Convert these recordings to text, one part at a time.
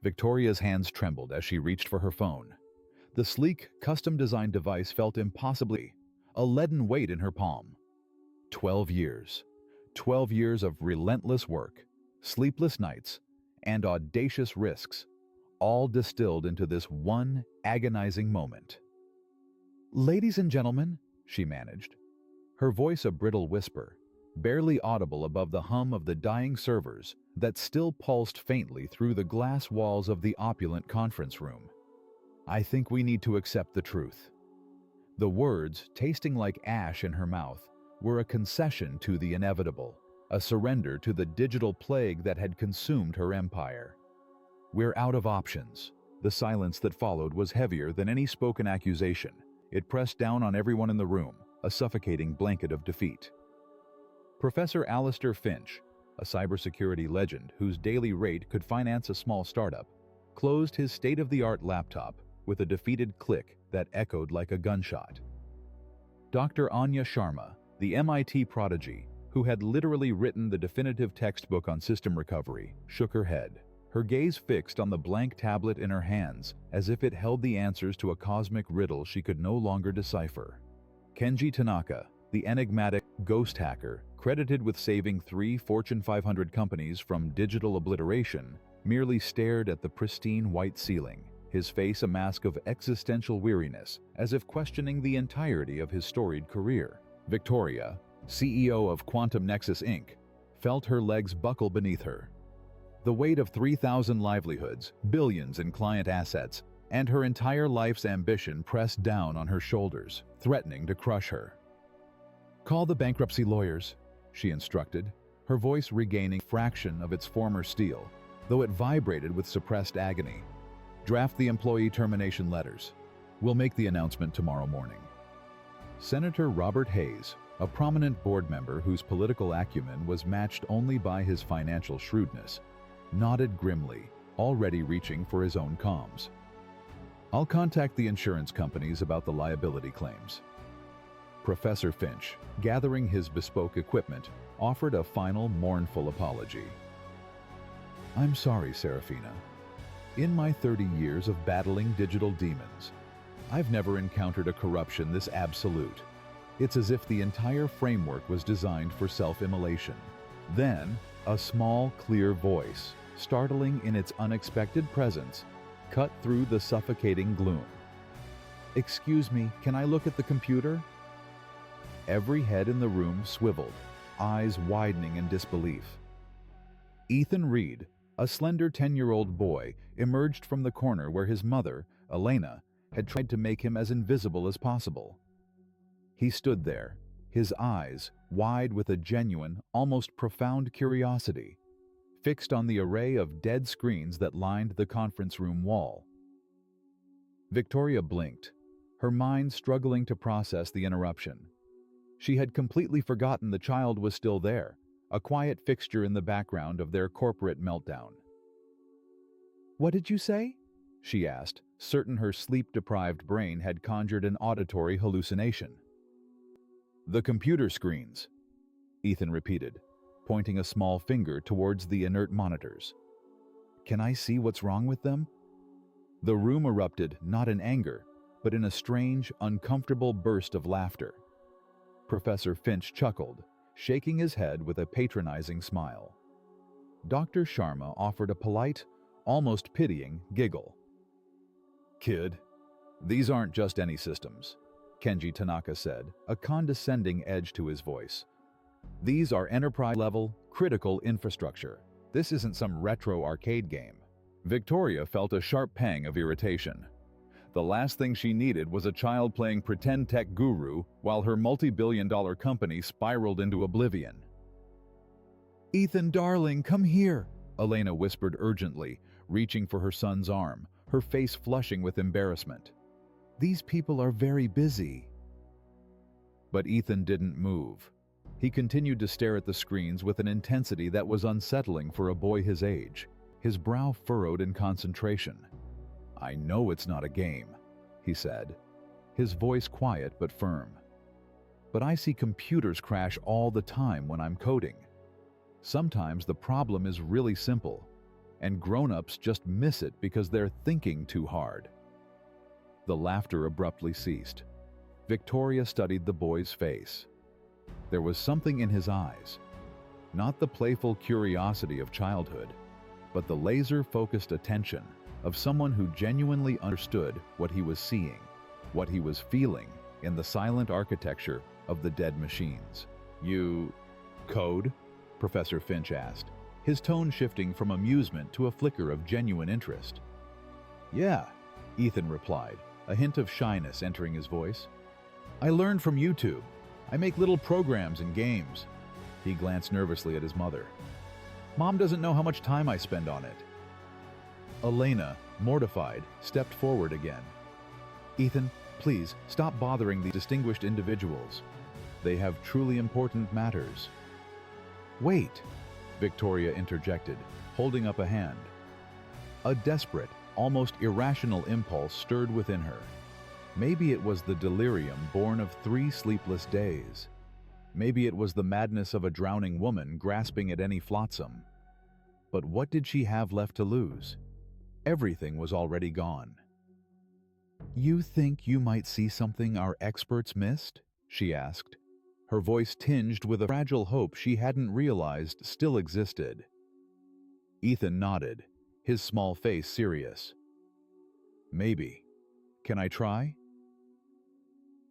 Victoria's hands trembled as she reached for her phone. The sleek, custom-designed device felt impossibly, a leaden weight in her palm. 12 years. 12 years of relentless work, sleepless nights, and audacious risks, all distilled into this one agonizing moment. "Ladies and gentlemen," she managed, her voice a brittle whisper, barely audible above the hum of the dying servers that still pulsed faintly through the glass walls of the opulent conference room. "I think we need to accept the truth." The words, tasting like ash in her mouth, were a concession to the inevitable, a surrender to the digital plague that had consumed her empire. "We're out of options." The silence that followed was heavier than any spoken accusation. It pressed down on everyone in the room, a suffocating blanket of defeat. Professor Alistair Finch, a cybersecurity legend whose daily rate could finance a small startup, closed his state-of-the-art laptop with a defeated click that echoed like a gunshot. Dr. Anya Sharma, the MIT prodigy, who had literally written the definitive textbook on system recovery, shook her head, her gaze fixed on the blank tablet in her hands as if it held the answers to a cosmic riddle she could no longer decipher. Kenji Tanaka, the enigmatic ghost hacker, credited with saving 3 Fortune 500 companies from digital obliteration, merely stared at the pristine white ceiling, his face a mask of existential weariness, as if questioning the entirety of his storied career. Victoria, CEO of Quantum Nexus Inc., felt her legs buckle beneath her. The weight of 3,000 livelihoods, billions in client assets, and her entire life's ambition pressed down on her shoulders, threatening to crush her. "Call the bankruptcy lawyers," she instructed, her voice regaining a fraction of its former steel, though it vibrated with suppressed agony. "Draft the employee termination letters. We'll make the announcement tomorrow morning." Senator Robert Hayes, a prominent board member whose political acumen was matched only by his financial shrewdness, nodded grimly, already reaching for his own comms. "I'll contact the insurance companies about the liability claims." Professor Finch, gathering his bespoke equipment, offered a final mournful apology. "I'm sorry, Serafina. In my 30 years of battling digital demons, I've never encountered a corruption this absolute. It's as if the entire framework was designed for self-immolation." Then, a small, clear voice, startling in its unexpected presence, cut through the suffocating gloom. "Excuse me, can I look at the computer?" Every head in the room swiveled, eyes widening in disbelief. Ethan Reed, a slender 10-year-old boy, emerged from the corner where his mother, Elena, had tried to make him as invisible as possible. He stood there, his eyes wide with a genuine, almost profound curiosity, fixed on the array of dead screens that lined the conference room wall. Victoria blinked, her mind struggling to process the interruption. She had completely forgotten the child was still there, a quiet fixture in the background of their corporate meltdown. "What did you say?" she asked, certain her sleep-deprived brain had conjured an auditory hallucination. "The computer screens," Ethan repeated, pointing a small finger towards the inert monitors. "Can I see what's wrong with them?" The room erupted not in anger, but in a strange, uncomfortable burst of laughter. Professor Finch chuckled, shaking his head with a patronizing smile. Dr. Sharma offered a polite, almost pitying giggle. "Kid, these aren't just any systems," Kenji Tanaka said, a condescending edge to his voice. "These are enterprise-level, critical infrastructure. This isn't some retro arcade game." Victoria felt a sharp pang of irritation. The last thing she needed was a child playing pretend tech guru while her multi-billion-dollar company spiraled into oblivion. "Ethan, darling, come here," Elena whispered urgently, reaching for her son's arm, her face flushing with embarrassment. "These people are very busy." But Ethan didn't move. He continued to stare at the screens with an intensity that was unsettling for a boy his age, his brow furrowed in concentration. "I know it's not a game," he said, his voice quiet but firm. "But I see computers crash all the time when I'm coding. Sometimes the problem is really simple, and grown-ups just miss it because they're thinking too hard. The laughter abruptly ceased. Victoria studied the boy's face. There was something in his eyes, not the playful curiosity of childhood, but the laser-focused attention of someone who genuinely understood what he was seeing, what he was feeling in the silent architecture of the dead machines. "You... code?" Professor Finch asked, his tone shifting from amusement to a flicker of genuine interest. "Yeah," Ethan replied, a hint of shyness entering his voice. "I learned from YouTube. I make little programs and games." He glanced nervously at his mother. "Mom doesn't know how much time I spend on it." Elena, mortified, stepped forward again. "Ethan, please, stop bothering these distinguished individuals. They have truly important matters." "Wait," Victoria interjected, holding up a hand. A desperate, almost irrational impulse stirred within her. Maybe it was the delirium born of 3 sleepless days. Maybe it was the madness of a drowning woman grasping at any flotsam. But what did she have left to lose? Everything was already gone. "You think you might see something our experts missed?" she asked, her voice tinged with a fragile hope she hadn't realized still existed. Ethan nodded, his small face serious. "Maybe. Can I try?"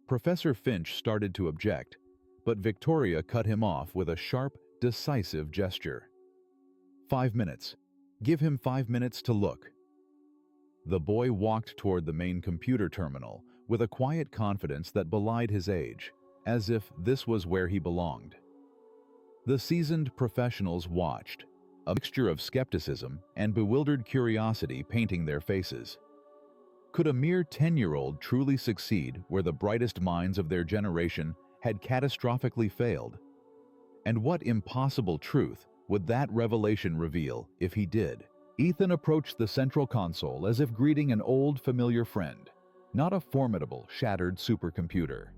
Professor Finch started to object, but Victoria cut him off with a sharp, decisive gesture. 5 minutes. Give him 5 minutes to look." The boy walked toward the main computer terminal with a quiet confidence that belied his age, as if this was where he belonged. The seasoned professionals watched, a mixture of skepticism and bewildered curiosity painting their faces. Could a mere 10-year-old truly succeed where the brightest minds of their generation had catastrophically failed? And what impossible truth would that revelation reveal if he did? Ethan approached the central console as if greeting an old, familiar friend, not a formidable, shattered supercomputer.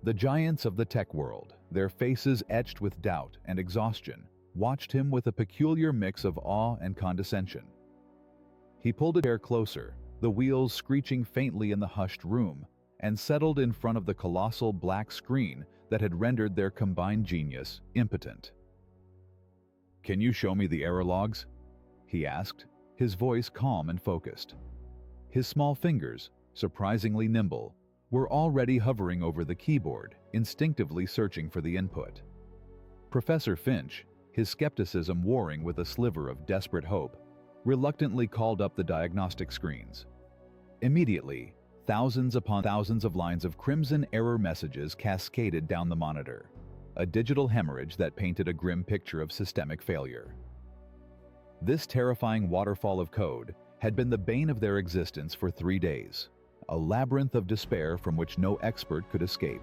The giants of the tech world, their faces etched with doubt and exhaustion, watched him with a peculiar mix of awe and condescension. He pulled a chair closer, the wheels screeching faintly in the hushed room, and settled in front of the colossal black screen that had rendered their combined genius impotent. "Can you show me the error logs?" he asked, his voice calm and focused. His small fingers, surprisingly nimble, were already hovering over the keyboard, instinctively searching for the input. Professor Finch, his skepticism warring with a sliver of desperate hope, reluctantly called up the diagnostic screens. Immediately, thousands upon thousands of lines of crimson error messages cascaded down the monitor, a digital hemorrhage that painted a grim picture of systemic failure. This terrifying waterfall of code had been the bane of their existence for 3 days, a labyrinth of despair from which no expert could escape.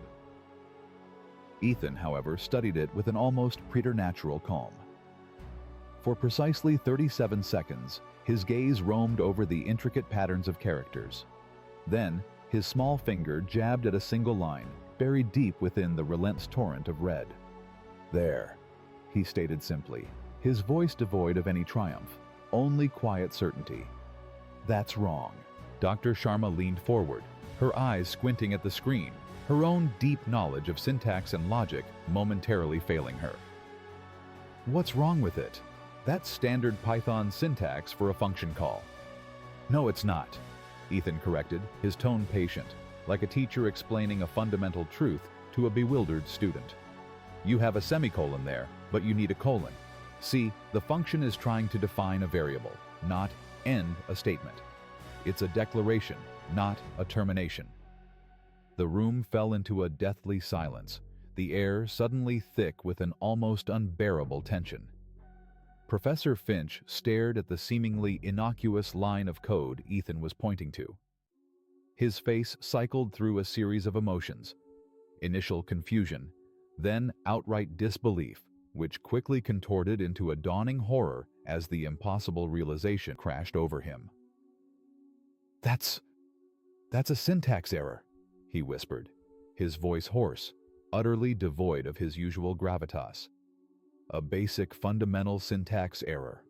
Ethan, however, studied it with an almost preternatural calm. For precisely 37 seconds, his gaze roamed over the intricate patterns of characters. Then, his small finger jabbed at a single line, buried deep within the relentless torrent of red. "There," he stated simply, his voice devoid of any triumph, only quiet certainty. "That's wrong." Dr. Sharma leaned forward, her eyes squinting at the screen, her own deep knowledge of syntax and logic momentarily failing her. "What's wrong with it? That's standard Python syntax for a function call." "No, it's not," Ethan corrected, his tone patient, like a teacher explaining a fundamental truth to a bewildered student. "You have a semicolon there, but you need a colon. See, the function is trying to define a variable, not end a statement. It's a declaration, not a termination." The room fell into a deathly silence, the air suddenly thick with an almost unbearable tension. Professor Finch stared at the seemingly innocuous line of code Ethan was pointing to. His face cycled through a series of emotions: initial confusion, then outright disbelief, which quickly contorted into a dawning horror as the impossible realization crashed over him. That's a syntax error," he whispered, his voice hoarse, utterly devoid of his usual gravitas. "A basic fundamental syntax error."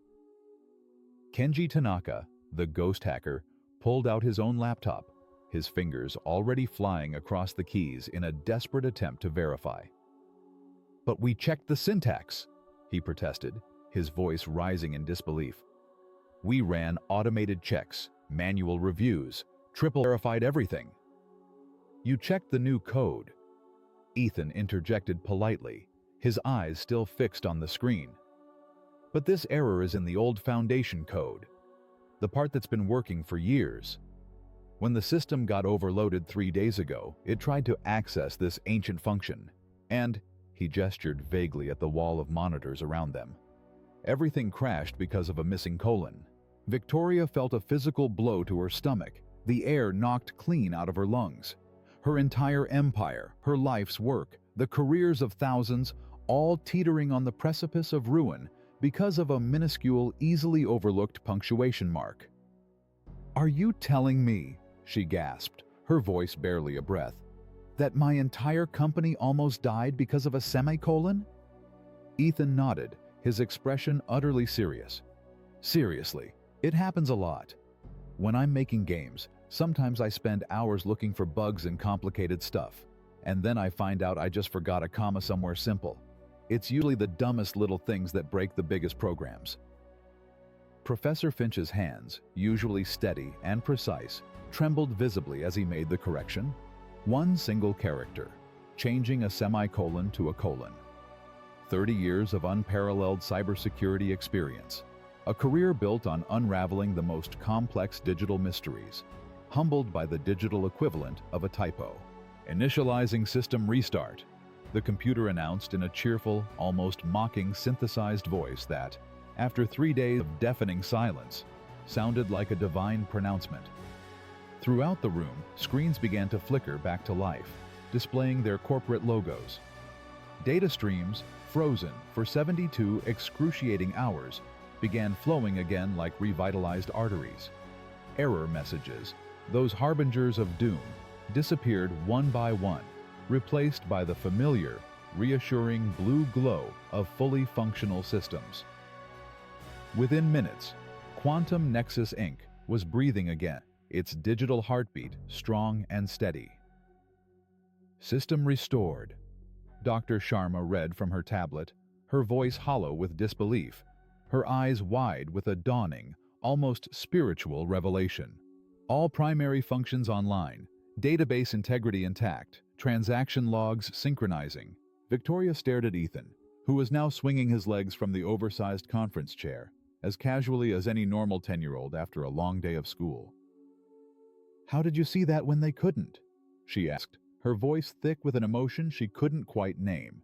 Kenji Tanaka, the ghost hacker, pulled out his own laptop, his fingers already flying across the keys in a desperate attempt to verify. "But we checked the syntax," he protested, his voice rising in disbelief. "We ran automated checks, manual reviews, triple verified everything." "You checked the new code," Ethan interjected politely, his eyes still fixed on the screen. "But this error is in the old foundation code, the part that's been working for years. When the system got overloaded 3 days ago, it tried to access this ancient function, and," he gestured vaguely at the wall of monitors around them, "everything crashed because of a missing colon." Victoria felt a physical blow to her stomach, the air knocked clean out of her lungs. Her entire empire, her life's work, the careers of thousands, all teetering on the precipice of ruin because of a minuscule, easily overlooked punctuation mark. "Are you telling me," she gasped, her voice barely a breath, "that my entire company almost died because of a semicolon?" Ethan nodded, his expression utterly serious. "Seriously, it happens a lot. When I'm making games, sometimes I spend hours looking for bugs and complicated stuff, and then I find out I just forgot a comma somewhere simple. It's usually the dumbest little things that break the biggest programs." Professor Finch's hands, usually steady and precise, trembled visibly as he made the correction. One single character, changing a semicolon to a colon. 30 years of unparalleled cybersecurity experience. A career built on unraveling the most complex digital mysteries, humbled by the digital equivalent of a typo. "Initializing system restart," the computer announced in a cheerful, almost mocking synthesized voice that, after 3 days of deafening silence, sounded like a divine pronouncement. Throughout the room, screens began to flicker back to life, displaying their corporate logos. Data streams, frozen for 72 excruciating hours, began flowing again like revitalized arteries. Error messages, those harbingers of doom, disappeared one by one, replaced by the familiar, reassuring blue glow of fully functional systems. Within minutes, Quantum Nexus Inc. was breathing again, its digital heartbeat strong and steady. "System restored," Dr. Sharma read from her tablet, her voice hollow with disbelief, her eyes wide with a dawning, almost spiritual revelation. "All primary functions online, database integrity intact, transaction logs synchronizing." Victoria stared at Ethan, who was now swinging his legs from the oversized conference chair, as casually as any normal 10-year-old after a long day of school. "How did you see that when they couldn't?" she asked, her voice thick with an emotion she couldn't quite name.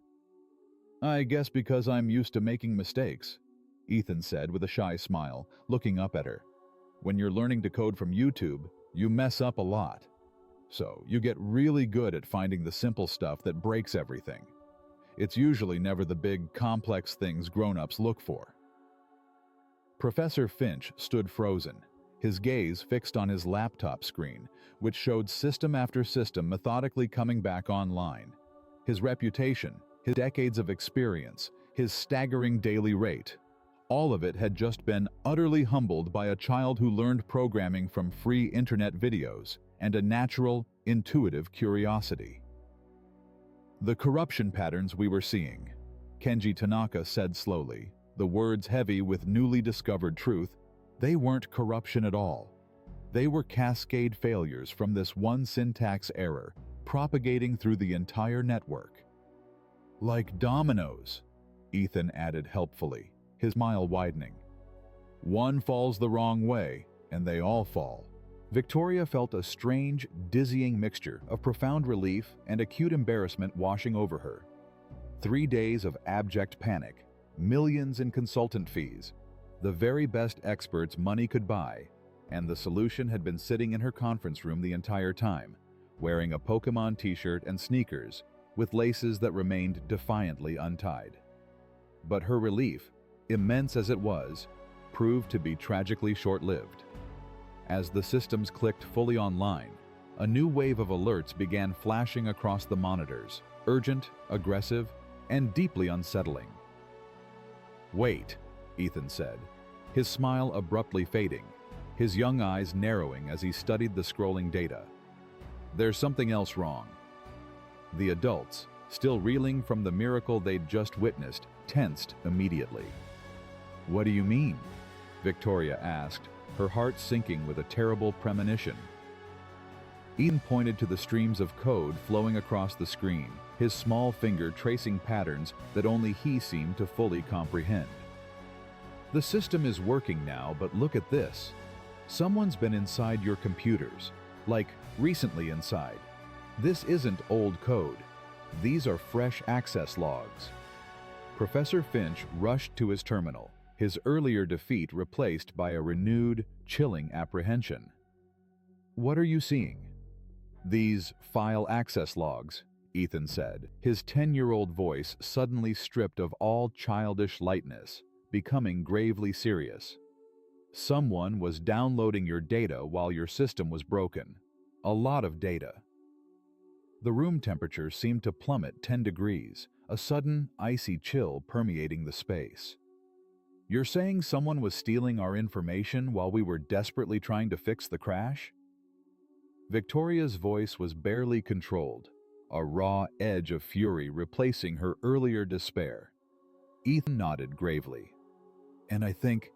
"I guess because I'm used to making mistakes," Ethan said with a shy smile, looking up at her. "When you're learning to code from YouTube, you mess up a lot. So you get really good at finding the simple stuff that breaks everything. It's usually never the big, complex things grown-ups look for." Professor Finch stood frozen, his gaze fixed on his laptop screen, which showed system after system methodically coming back online. His reputation, his decades of experience, his staggering daily rate, all of it had just been utterly humbled by a child who learned programming from free internet videos and a natural, intuitive curiosity. "The corruption patterns we were seeing," Kenji Tanaka said slowly, the words heavy with newly discovered truth, "they weren't corruption at all. They were cascade failures from this one syntax error, propagating through the entire network." "Like dominoes," Ethan added helpfully, his smile widening. "One falls the wrong way, and they all fall." Victoria felt a strange, dizzying mixture of profound relief and acute embarrassment washing over her. 3 days of abject panic, millions in consultant fees, the very best experts money could buy, and the solution had been sitting in her conference room the entire time, wearing a Pokémon t-shirt and sneakers, with laces that remained defiantly untied. But her relief, immense as it was, proved to be tragically short-lived. As the systems clicked fully online, a new wave of alerts began flashing across the monitors, urgent, aggressive, and deeply unsettling. "Wait," Ethan said, his smile abruptly fading, his young eyes narrowing as he studied the scrolling data. There's something else wrong. The adults, still reeling from the miracle they'd just witnessed, tensed immediately. What do you mean? Victoria asked, her heart sinking with a terrible premonition. Ethan pointed to the streams of code flowing across the screen, his small finger tracing patterns that only he seemed to fully comprehend. The system is working now, but look at this. Someone's been inside your computers, like recently inside. This isn't old code. These are fresh access logs. Professor Finch rushed to his terminal, his earlier defeat replaced by a renewed, chilling apprehension. What are you seeing? These file access logs, Ethan said, his 10-year-old voice suddenly stripped of all childish lightness, becoming gravely serious. Someone was downloading your data while your system was broken. A lot of data. The room temperature seemed to plummet 10 degrees, a sudden, icy chill permeating the space. You're saying someone was stealing our information while we were desperately trying to fix the crash? Victoria's voice was barely controlled, a raw edge of fury replacing her earlier despair. Ethan nodded gravely. And I think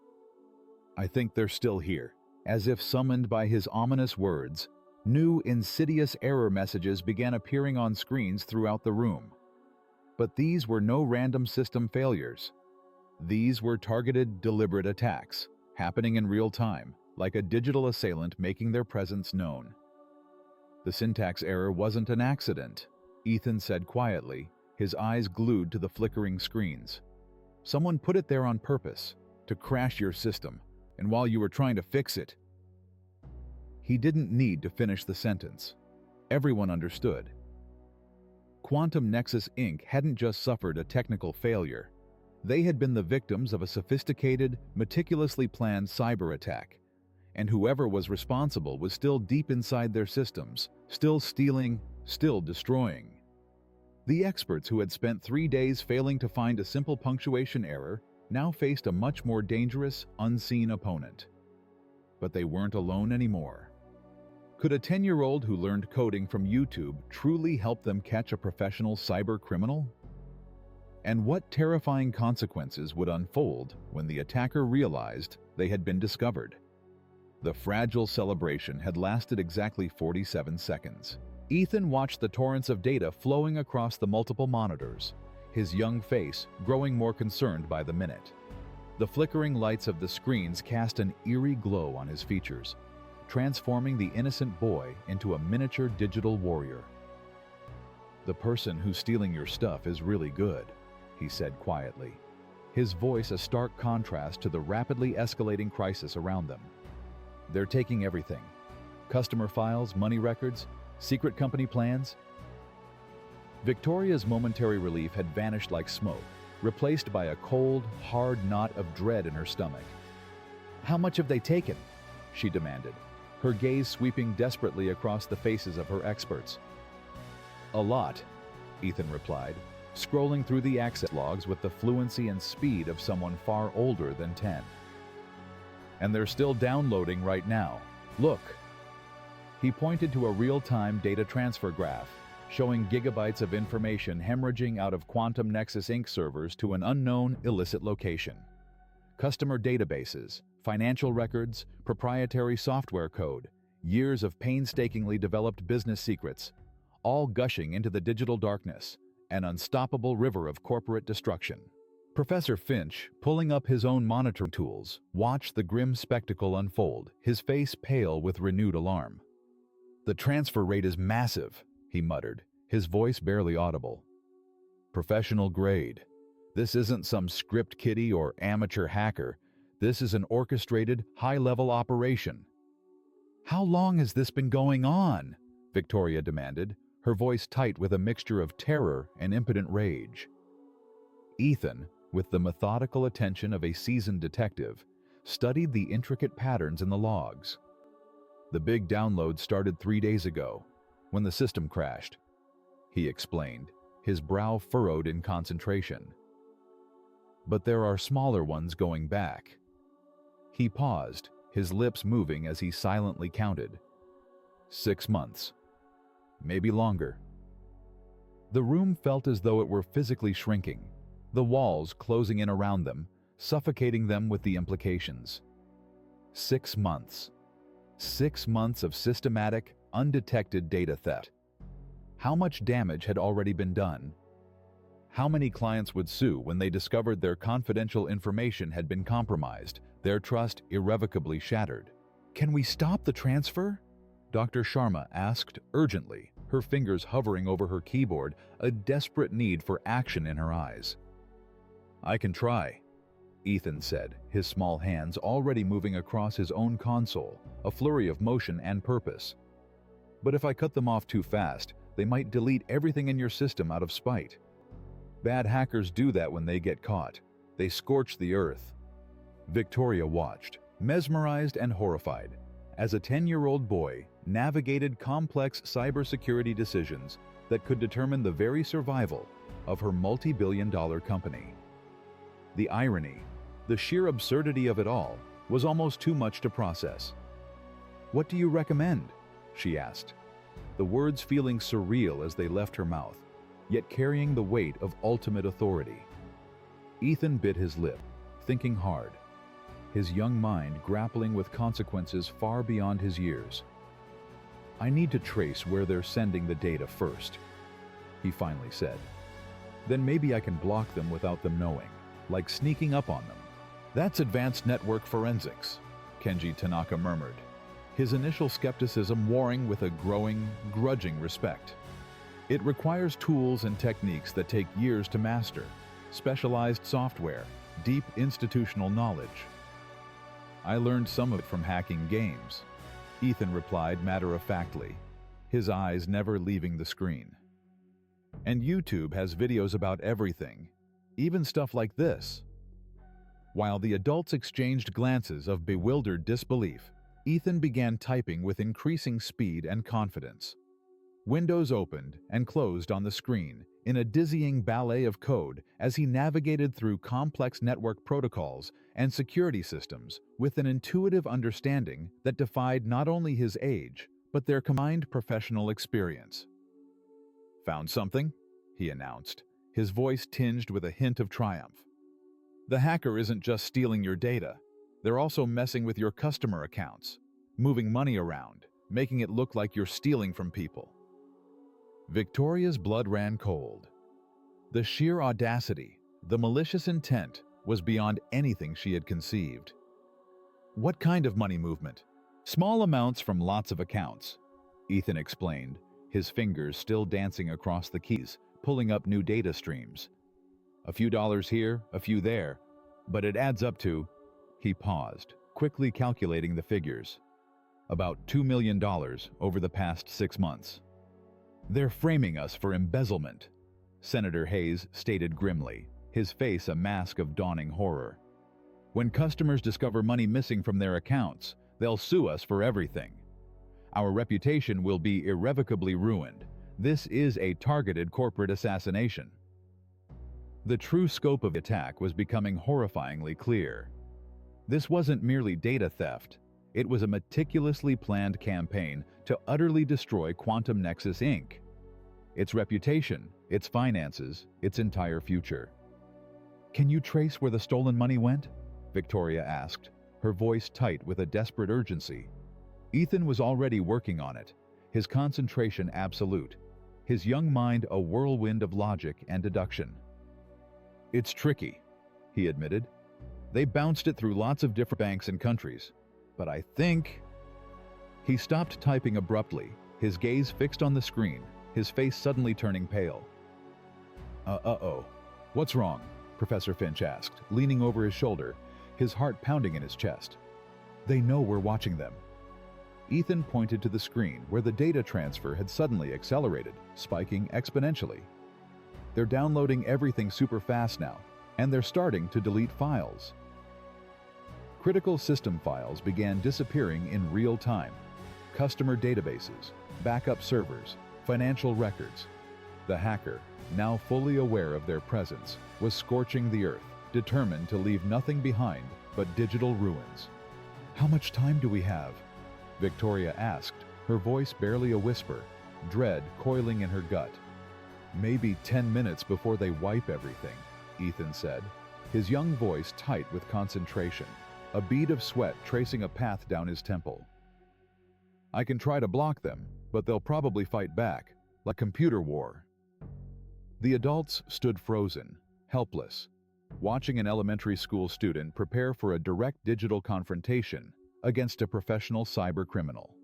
they're still here. As if summoned by his ominous words, new insidious error messages began appearing on screens throughout the room. But these were no random system failures. These were targeted, deliberate attacks, happening in real time, like a digital assailant making their presence known. The syntax error wasn't an accident, Ethan said quietly, his eyes glued to the flickering screens. Someone put it there on purpose, to crash your system, and while you were trying to fix it. He didn't need to finish the sentence. Everyone understood. Quantum Nexus Inc. hadn't just suffered a technical failure. They had been the victims of a sophisticated, meticulously planned cyber attack. And whoever was responsible was still deep inside their systems, still stealing, still destroying. The experts who had spent 3 days failing to find a simple punctuation error now faced a much more dangerous, unseen opponent. But they weren't alone anymore. Could a 10-year-old who learned coding from YouTube truly help them catch a professional cyber criminal? And what terrifying consequences would unfold when the attacker realized they had been discovered? The fragile celebration had lasted exactly 47 seconds. Ethan watched the torrents of data flowing across the multiple monitors, his young face growing more concerned by the minute. The flickering lights of the screens cast an eerie glow on his features, transforming the innocent boy into a miniature digital warrior. The person who's stealing your stuff is really good, he said quietly, his voice a stark contrast to the rapidly escalating crisis around them. They're taking everything. Customer files, money records, secret company plans. Victoria's momentary relief had vanished like smoke, replaced by a cold, hard knot of dread in her stomach. How much have they taken? She demanded, her gaze sweeping desperately across the faces of her experts. A lot, Ethan replied, scrolling through the access logs with the fluency and speed of someone far older than 10. And they're still downloading right now. Look. He pointed to a real-time data transfer graph, showing gigabytes of information hemorrhaging out of Quantum Nexus Inc. servers to an unknown, illicit location. Customer databases, financial records, proprietary software code, years of painstakingly developed business secrets, all gushing into the digital darkness, an unstoppable river of corporate destruction. Professor Finch, pulling up his own monitoring tools, watched the grim spectacle unfold, his face pale with renewed alarm. The transfer rate is massive, he muttered, his voice barely audible. Professional grade. This isn't some script kiddie or amateur hacker. This is an orchestrated, high-level operation. How long has this been going on? Victoria demanded, her voice tight with a mixture of terror and impotent rage. Ethan, with the methodical attention of a seasoned detective, studied the intricate patterns in the logs. The big download started 3 days ago, when the system crashed, he explained, his brow furrowed in concentration. But there are smaller ones going back. He paused, his lips moving as he silently counted. 6 months. Maybe longer. The room felt as though it were physically shrinking, the walls closing in around them, suffocating them with the implications. 6 months. 6 months of systematic, undetected data theft. How much damage had already been done? How many clients would sue when they discovered their confidential information had been compromised, their trust irrevocably shattered? "Can we stop the transfer?" Dr. Sharma asked urgently, her fingers hovering over her keyboard, a desperate need for action in her eyes. "I can try," Ethan said, his small hands already moving across his own console, a flurry of motion and purpose. "But if I cut them off too fast, they might delete everything in your system out of spite. Bad hackers do that when they get caught. They scorch the earth." Victoria watched, mesmerized and horrified, as a 10-year-old boy navigated complex cybersecurity decisions that could determine the very survival of her multi-billion-dollar company. The irony, the sheer absurdity of it all, was almost too much to process. "What do you recommend?" she asked, the words feeling surreal as they left her mouth, yet carrying the weight of ultimate authority. Ethan bit his lip, thinking hard, his young mind grappling with consequences far beyond his years. "I need to trace where they're sending the data first," he finally said. "Then maybe I can block them without them knowing, like sneaking up on them." "That's advanced network forensics," Kenji Tanaka murmured, his initial skepticism warring with a growing, grudging respect. "It requires tools and techniques that take years to master, specialized software, deep institutional knowledge." "I learned some of it from hacking games," Ethan replied matter-of-factly, his eyes never leaving the screen. "And YouTube has videos about everything, even stuff like this." While the adults exchanged glances of bewildered disbelief, Ethan began typing with increasing speed and confidence. Windows opened and closed on the screen in a dizzying ballet of code as he navigated through complex network protocols and security systems with an intuitive understanding that defied not only his age, but their combined professional experience. "Found something?" he announced, his voice tinged with a hint of triumph. "The hacker isn't just stealing your data. They're also messing with your customer accounts, moving money around, making it look like you're stealing from people." Victoria's blood ran cold. The sheer audacity, the malicious intent, was beyond anything she had conceived. "What kind of money movement?" "Small amounts from lots of accounts," Ethan explained, his fingers still dancing across the keys, pulling up new data streams. "A few dollars here, a few there, but it adds up to—" He paused, quickly calculating the figures. "About $2 million over the past 6 months. "They're framing us for embezzlement," Senator Hayes stated grimly, his face a mask of dawning horror. "When customers discover money missing from their accounts, they'll sue us for everything. Our reputation will be irrevocably ruined. This is a targeted corporate assassination." The true scope of the attack was becoming horrifyingly clear. This wasn't merely data theft. It was a meticulously planned campaign to utterly destroy Quantum Nexus Inc., its reputation, its finances, its entire future. "Can you trace where the stolen money went?" Victoria asked, her voice tight with a desperate urgency. Ethan was already working on it, his concentration absolute, his young mind a whirlwind of logic and deduction. "It's tricky," he admitted. "They bounced it through lots of different banks and countries. But I think—" He stopped typing abruptly, his gaze fixed on the screen, his face suddenly turning pale. Uh-oh. What's wrong?" Professor Finch asked, leaning over his shoulder, his heart pounding in his chest. "They know we're watching them." Ethan pointed to the screen where the data transfer had suddenly accelerated, spiking exponentially. "They're downloading everything super fast now, and they're starting to delete files." Critical system files began disappearing in real time. Customer databases, backup servers, financial records. The hacker, now fully aware of their presence, was scorching the earth, determined to leave nothing behind but digital ruins. How much time do we have? Victoria asked, her voice barely a whisper, dread coiling in her gut. Maybe 10 minutes before they wipe everything, Ethan said, his young voice tight with concentration, a bead of sweat tracing a path down his temple. I can try to block them, but they'll probably fight back, like computer war. The adults stood frozen, helpless, watching an elementary school student prepare for a direct digital confrontation against a professional cyber criminal.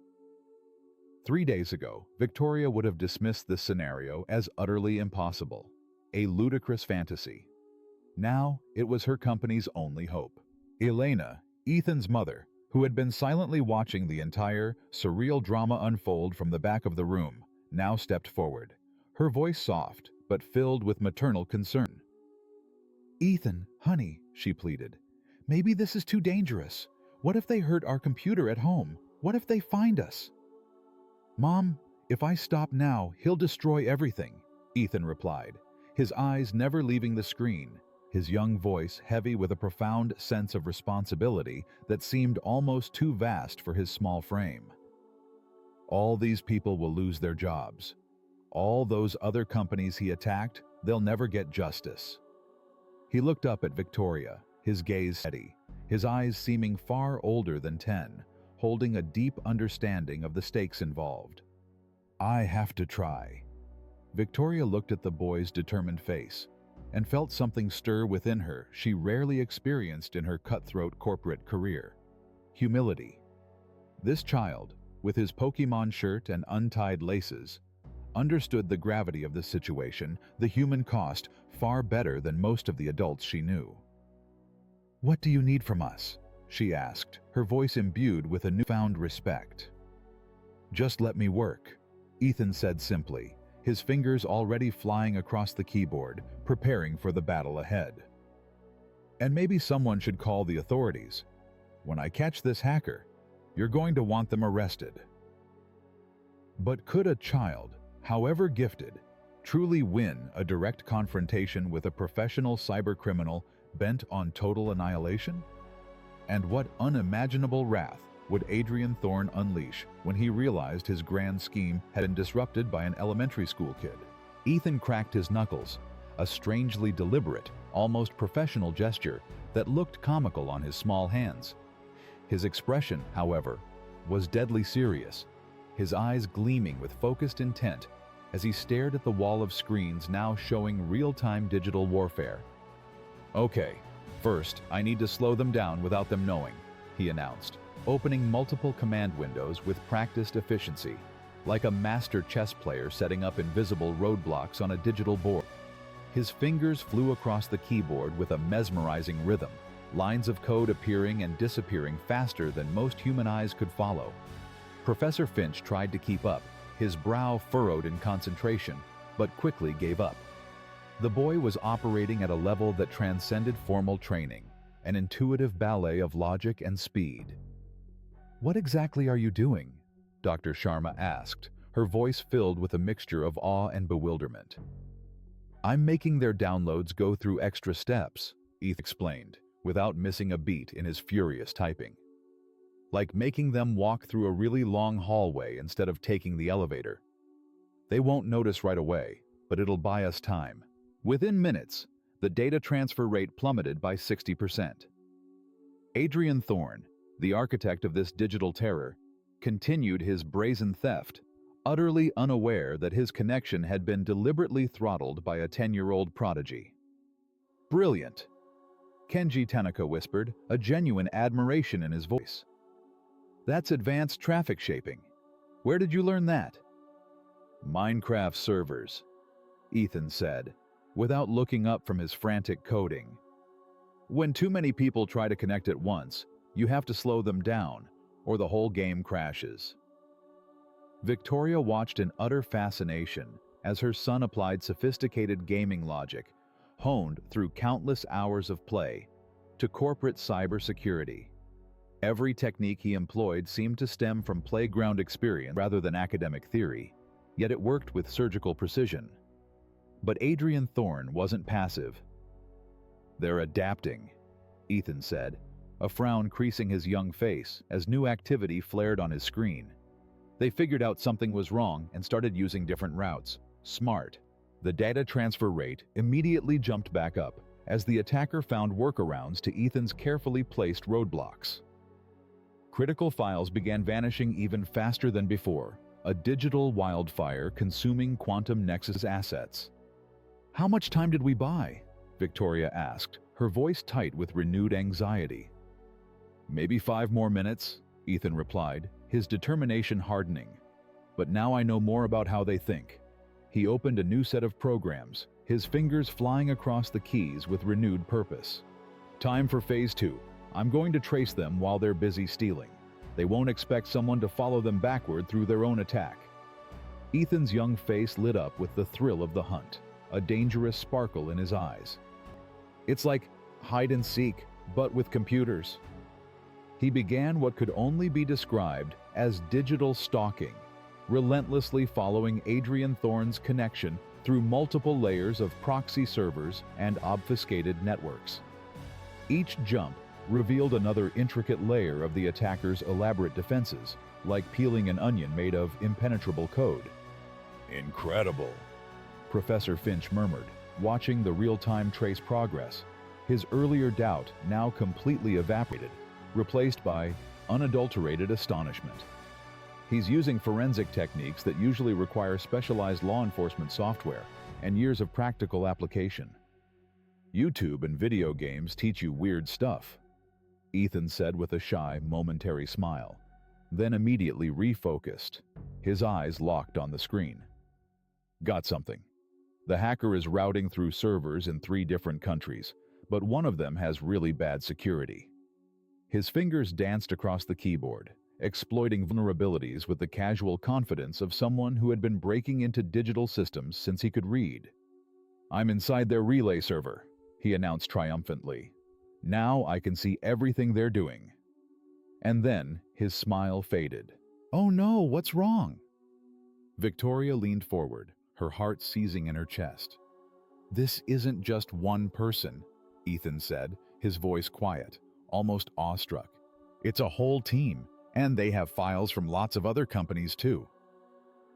3 days ago, Victoria would have dismissed this scenario as utterly impossible, a ludicrous fantasy. Now, it was her company's only hope. Elena, Ethan's mother, who had been silently watching the entire, surreal drama unfold from the back of the room, now stepped forward, her voice soft but filled with maternal concern. "Ethan, honey," she pleaded, "maybe this is too dangerous. What if they hurt our computer at home? What if they find us?" "Mom, if I stop now, he'll destroy everything," Ethan replied, his eyes never leaving the screen, his young voice heavy with a profound sense of responsibility that seemed almost too vast for his small frame. "All these people will lose their jobs. All those other companies he attacked, they'll never get justice." He looked up at Victoria, his gaze steady, his eyes seeming far older than 10, holding a deep understanding of the stakes involved. "I have to try." Victoria looked at the boy's determined face and felt something stir within her she rarely experienced in her cutthroat corporate career: humility. This child, with his Pokemon shirt and untied laces, understood the gravity of the situation, the human cost, far better than most of the adults she knew. "What do you need from us?" she asked, her voice imbued with a newfound respect. "Just let me work," Ethan said simply, his fingers already flying across the keyboard, preparing for the battle ahead. "And maybe someone should call the authorities. When I catch this hacker, you're going to want them arrested." But could a child, however gifted, truly win a direct confrontation with a professional cybercriminal bent on total annihilation? And what unimaginable wrath would Adrian Thorne unleash when he realized his grand scheme had been disrupted by an elementary school kid? Ethan cracked his knuckles, a strangely deliberate, almost professional gesture that looked comical on his small hands. His expression, however, was deadly serious, his eyes gleaming with focused intent as he stared at the wall of screens now showing real-time digital warfare. "Okay, first, I need to slow them down without them knowing," he announced, opening multiple command windows with practiced efficiency, like a master chess player setting up invisible roadblocks on a digital board. His fingers flew across the keyboard with a mesmerizing rhythm, lines of code appearing and disappearing faster than most human eyes could follow. Professor Finch tried to keep up, his brow furrowed in concentration, but quickly gave up. The boy was operating at a level that transcended formal training, an intuitive ballet of logic and speed. "What exactly are you doing?" Dr. Sharma asked, her voice filled with a mixture of awe and bewilderment. "I'm making their downloads go through extra steps," Eth explained, without missing a beat in his furious typing. "Like making them walk through a really long hallway instead of taking the elevator. They won't notice right away, but it'll buy us time." Within minutes, the data transfer rate plummeted by 60%. Adrian Thorne, the architect of this digital terror, continued his brazen theft, utterly unaware that his connection had been deliberately throttled by a 10-year-old prodigy. "Brilliant," Kenji Tanaka whispered, a genuine admiration in his voice. "That's advanced traffic shaping. Where did you learn that?" "Minecraft servers," Ethan said, without looking up from his frantic coding. "When too many people try to connect at once, you have to slow them down, or the whole game crashes." Victoria watched in utter fascination as her son applied sophisticated gaming logic, honed through countless hours of play, to corporate cybersecurity. Every technique he employed seemed to stem from playground experience rather than academic theory, yet it worked with surgical precision. But Adrian Thorne wasn't passive. "They're adapting," Ethan said, a frown creasing his young face as new activity flared on his screen. They figured out something was wrong and started using different routes. Smart. The data transfer rate immediately jumped back up as the attacker found workarounds to Ethan's carefully placed roadblocks. Critical files began vanishing even faster than before, a digital wildfire consuming Quantum Nexus assets. "How much time did we buy?" Victoria asked, her voice tight with renewed anxiety. "Maybe 5 more minutes," Ethan replied, his determination hardening. "But now I know more about how they think." He opened a new set of programs, his fingers flying across the keys with renewed purpose. "Time for Phase 2. I'm going to trace them while they're busy stealing. They won't expect someone to follow them backward through their own attack." Ethan's young face lit up with the thrill of the hunt, a dangerous sparkle in his eyes. "It's like hide and seek, but with computers." He began what could only be described as digital stalking, relentlessly following Adrian Thorne's connection through multiple layers of proxy servers and obfuscated networks. Each jump revealed another intricate layer of the attacker's elaborate defenses, like peeling an onion made of impenetrable code. "Incredible," Professor Finch murmured, watching the real-time trace progress. His earlier doubt now completely evaporated, replaced by unadulterated astonishment. He's using forensic techniques that usually require specialized law enforcement software and years of practical application. "YouTube and video games teach you weird stuff," Ethan said with a shy, momentary smile, then immediately refocused, his eyes locked on the screen. "Got something. The hacker is routing through servers in 3 different countries, but one of them has really bad security." His fingers danced across the keyboard, exploiting vulnerabilities with the casual confidence of someone who had been breaking into digital systems since he could read. "I'm inside their relay server," he announced triumphantly. "Now I can see everything they're doing." And then his smile faded. "Oh no, what's wrong?" Victoria leaned forward, her heart seizing in her chest. "This isn't just one person," Ethan said, his voice quiet, almost awestruck. "It's a whole team, and they have files from lots of other companies too."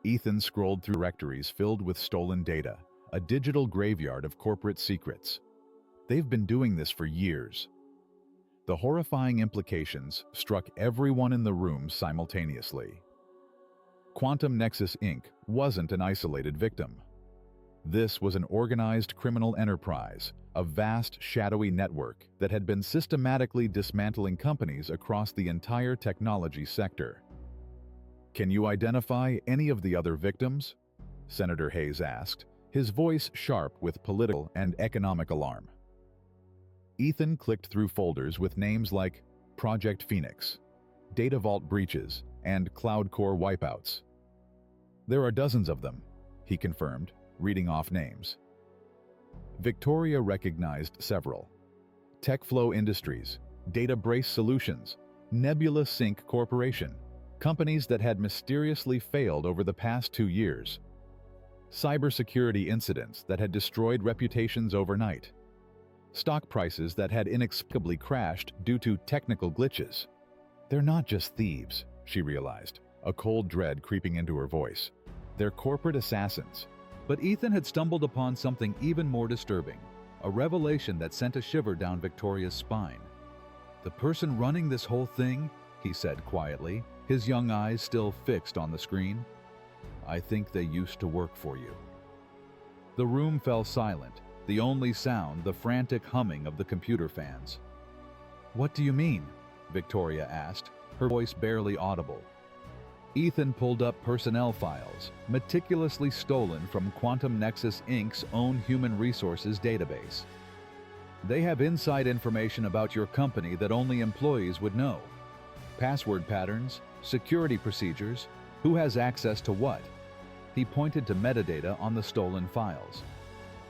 Ethan scrolled through directories filled with stolen data, a digital graveyard of corporate secrets. They've been doing this for years. The horrifying implications struck everyone in the room simultaneously. Quantum Nexus Inc. wasn't an isolated victim. This was an organized criminal enterprise, a vast, shadowy network that had been systematically dismantling companies across the entire technology sector. "Can you identify any of the other victims?" Senator Hayes asked, his voice sharp with political and economic alarm. Ethan clicked through folders with names like Project Phoenix, Data Vault breaches, and Cloud Core wipeouts. "There are dozens of them," he confirmed, reading off names. Victoria recognized several. TechFlow Industries, Data Brace Solutions, Nebula Sync Corporation, companies that had mysteriously failed over the past 2 years. Cybersecurity incidents that had destroyed reputations overnight. Stock prices that had inexplicably crashed due to technical glitches. "They're not just thieves," she realized, a cold dread creeping into her voice. "They're corporate assassins." But Ethan had stumbled upon something even more disturbing, a revelation that sent a shiver down Victoria's spine. "The person running this whole thing," he said quietly, his young eyes still fixed on the screen, "I think they used to work for you." The room fell silent, the only sound the frantic humming of the computer fans. "What do you mean?" Victoria asked, her voice barely audible. Ethan pulled up personnel files, meticulously stolen from Quantum Nexus Inc.'s own human resources database. "They have inside information about your company that only employees would know. Password patterns, security procedures, who has access to what." He pointed to metadata on the stolen files.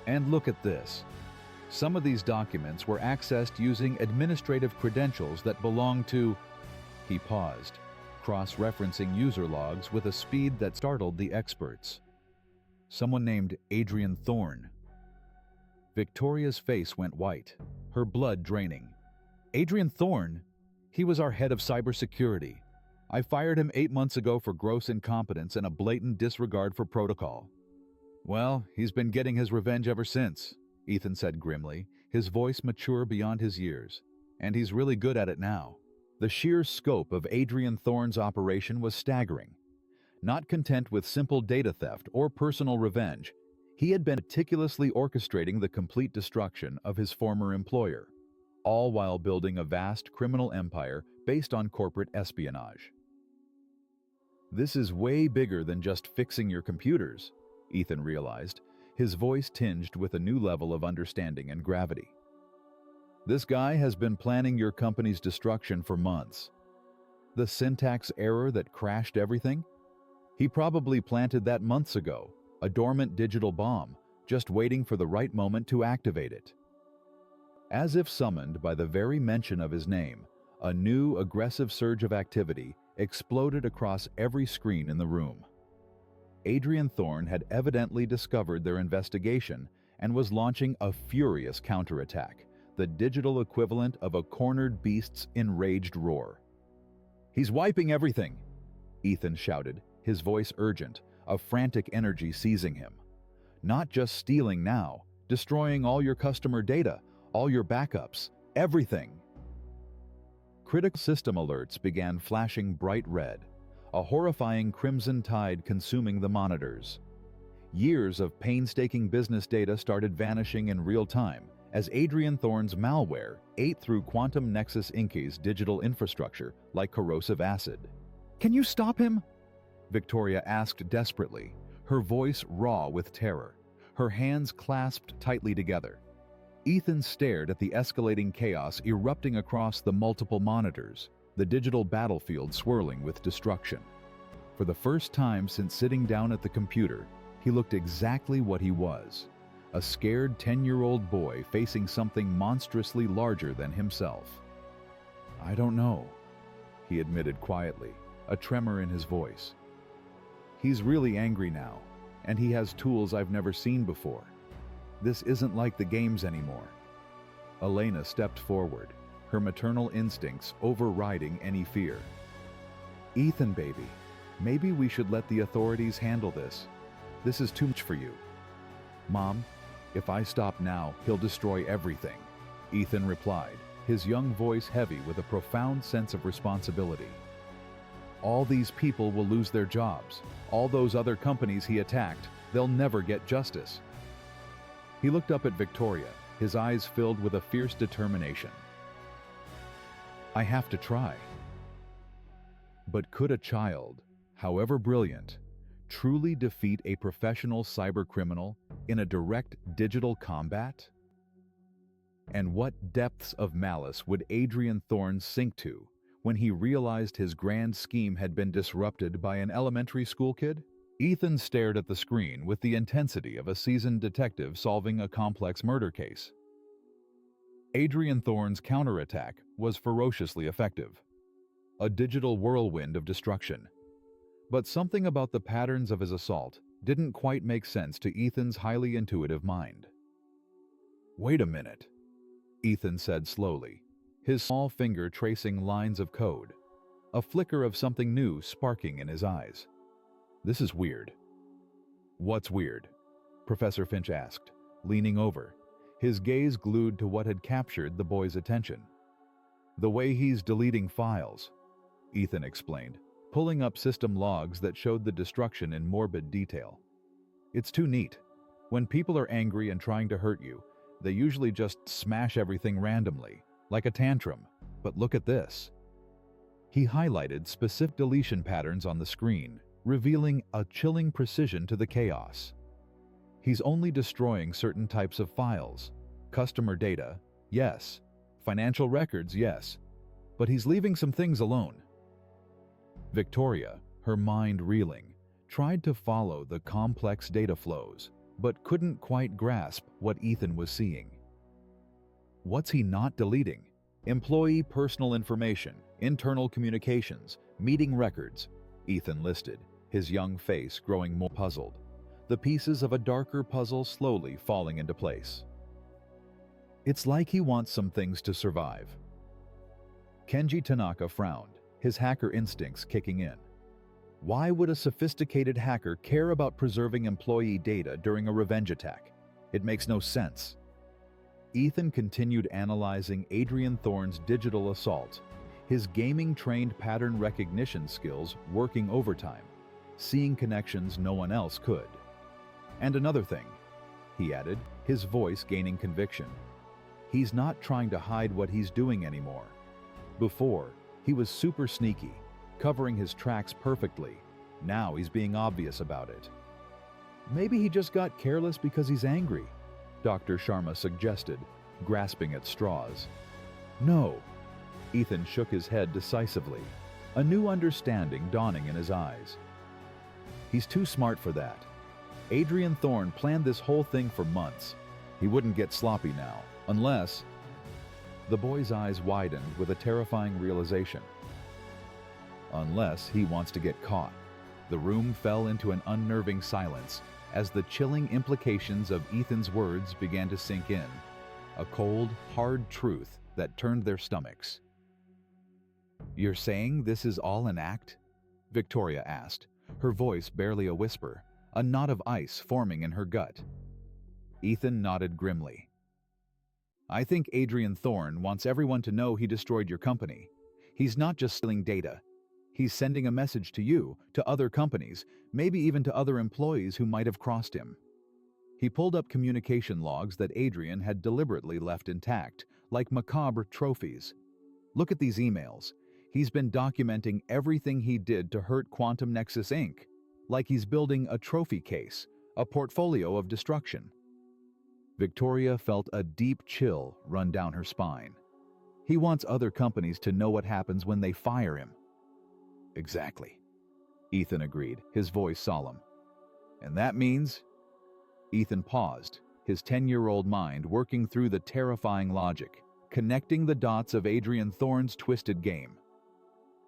"And look at this. Some of these documents were accessed using administrative credentials that belong to..." He paused, cross-referencing user logs with a speed that startled the experts. "Someone named Adrian Thorne." Victoria's face went white, her blood draining. "Adrian Thorne? He was our head of cybersecurity. I fired him 8 months ago for gross incompetence and a blatant disregard for protocol. Well, he's been getting his revenge ever since, Ethan said grimly, his voice mature beyond his years. And he's really good at it now. The sheer scope of Adrian Thorne's operation was staggering. Not content with simple data theft or personal revenge, he had been meticulously orchestrating the complete destruction of his former employer, all while building a vast criminal empire based on corporate espionage. This is way bigger than just fixing your computers, Ethan realized, his voice tinged with a new level of understanding and gravity. This guy has been planning your company's destruction for months. The syntax error that crashed everything? He probably planted that months ago, a dormant digital bomb, just waiting for the right moment to activate it. As if summoned by the very mention of his name, a new, aggressive surge of activity exploded across every screen in the room. Adrian Thorne had evidently discovered their investigation and was launching a furious counterattack, the digital equivalent of a cornered beast's enraged roar. "He's wiping everything," Ethan shouted, his voice urgent, a frantic energy seizing him. "Not just stealing now, destroying all your customer data, all your backups, everything." Critical system alerts began flashing bright red, a horrifying crimson tide consuming the monitors. Years of painstaking business data started vanishing in real time as Adrian Thorne's malware ate through Quantum Nexus Inc.'s digital infrastructure like corrosive acid. "Can you stop him?" Victoria asked desperately, her voice raw with terror, her hands clasped tightly together. Ethan stared at the escalating chaos erupting across the multiple monitors, the digital battlefield swirling with destruction. For the first time since sitting down at the computer, he looked exactly what he was, a scared 10-year-old boy facing something monstrously larger than himself. "I don't know," he admitted quietly, a tremor in his voice. "He's really angry now, and he has tools I've never seen before. This isn't like the games anymore." Elena stepped forward, her maternal instincts overriding any fear. "Ethan, baby, maybe we should let the authorities handle this. This is too much for you." "Mom, if I stop now, he'll destroy everything," Ethan replied, his young voice heavy with a profound sense of responsibility. "All these people will lose their jobs. All those other companies he attacked, they'll never get justice." He looked up at Victoria, his eyes filled with a fierce determination. "I have to try." But could a child, however brilliant, truly defeat a professional cybercriminal in a direct digital combat? And what depths of malice would Adrian Thorne sink to when he realized his grand scheme had been disrupted by an elementary school kid? Ethan stared at the screen with the intensity of a seasoned detective solving a complex murder case. Adrian Thorne's counterattack was ferociously effective, a digital whirlwind of destruction. But something about the patterns of his assault didn't quite make sense to Ethan's highly intuitive mind. "Wait a minute," Ethan said slowly, his small finger tracing lines of code, a flicker of something new sparking in his eyes. "This is weird." "What's weird?" Professor Finch asked, leaning over, his gaze glued to what had captured the boy's attention. "The way he's deleting files," Ethan explained, pulling up system logs that showed the destruction in morbid detail. "It's too neat. When people are angry and trying to hurt you, they usually just smash everything randomly, like a tantrum. But look at this." He highlighted specific deletion patterns on the screen, revealing a chilling precision to the chaos. He's only destroying certain types of files. Customer data, yes. Financial records, yes. But he's leaving some things alone. Victoria, her mind reeling, tried to follow the complex data flows, but couldn't quite grasp what Ethan was seeing. What's he not deleting? Employee personal information, internal communications, meeting records, Ethan listed, his young face growing more puzzled, the pieces of a darker puzzle slowly falling into place. "It's like he wants some things to survive." Kenji Tanaka frowned, his hacker instincts kicking in. Why would a sophisticated hacker care about preserving employee data during a revenge attack? It makes no sense. Ethan continued analyzing Adrian Thorne's digital assault, his gaming-trained pattern recognition skills working overtime, seeing connections no one else could. And another thing, he added, his voice gaining conviction. He's not trying to hide what he's doing anymore. Before, he was super sneaky, covering his tracks perfectly. Now he's being obvious about it. Maybe he just got careless because he's angry, Dr. Sharma suggested, grasping at straws. No. Ethan shook his head decisively, a new understanding dawning in his eyes. He's too smart for that. Adrian Thorne planned this whole thing for months. He wouldn't get sloppy now, unless... The boy's eyes widened with a terrifying realization. Unless he wants to get caught. The room fell into an unnerving silence as the chilling implications of Ethan's words began to sink in. A cold, hard truth that turned their stomachs. "You're saying this is all an act?" Victoria asked, her voice barely a whisper, a knot of ice forming in her gut. Ethan nodded grimly. "I think Adrian Thorne wants everyone to know he destroyed your company. He's not just stealing data. He's sending a message to you, to other companies, maybe even to other employees who might have crossed him." He pulled up communication logs that Adrian had deliberately left intact, like macabre trophies. "Look at these emails. He's been documenting everything he did to hurt Quantum Nexus Inc., like he's building a trophy case, a portfolio of destruction." Victoria felt a deep chill run down her spine. He wants other companies to know what happens when they fire him. Exactly. Ethan agreed, his voice solemn. "And that means..." Ethan paused, his 10-year-old mind working through the terrifying logic, connecting the dots of Adrian Thorne's twisted game.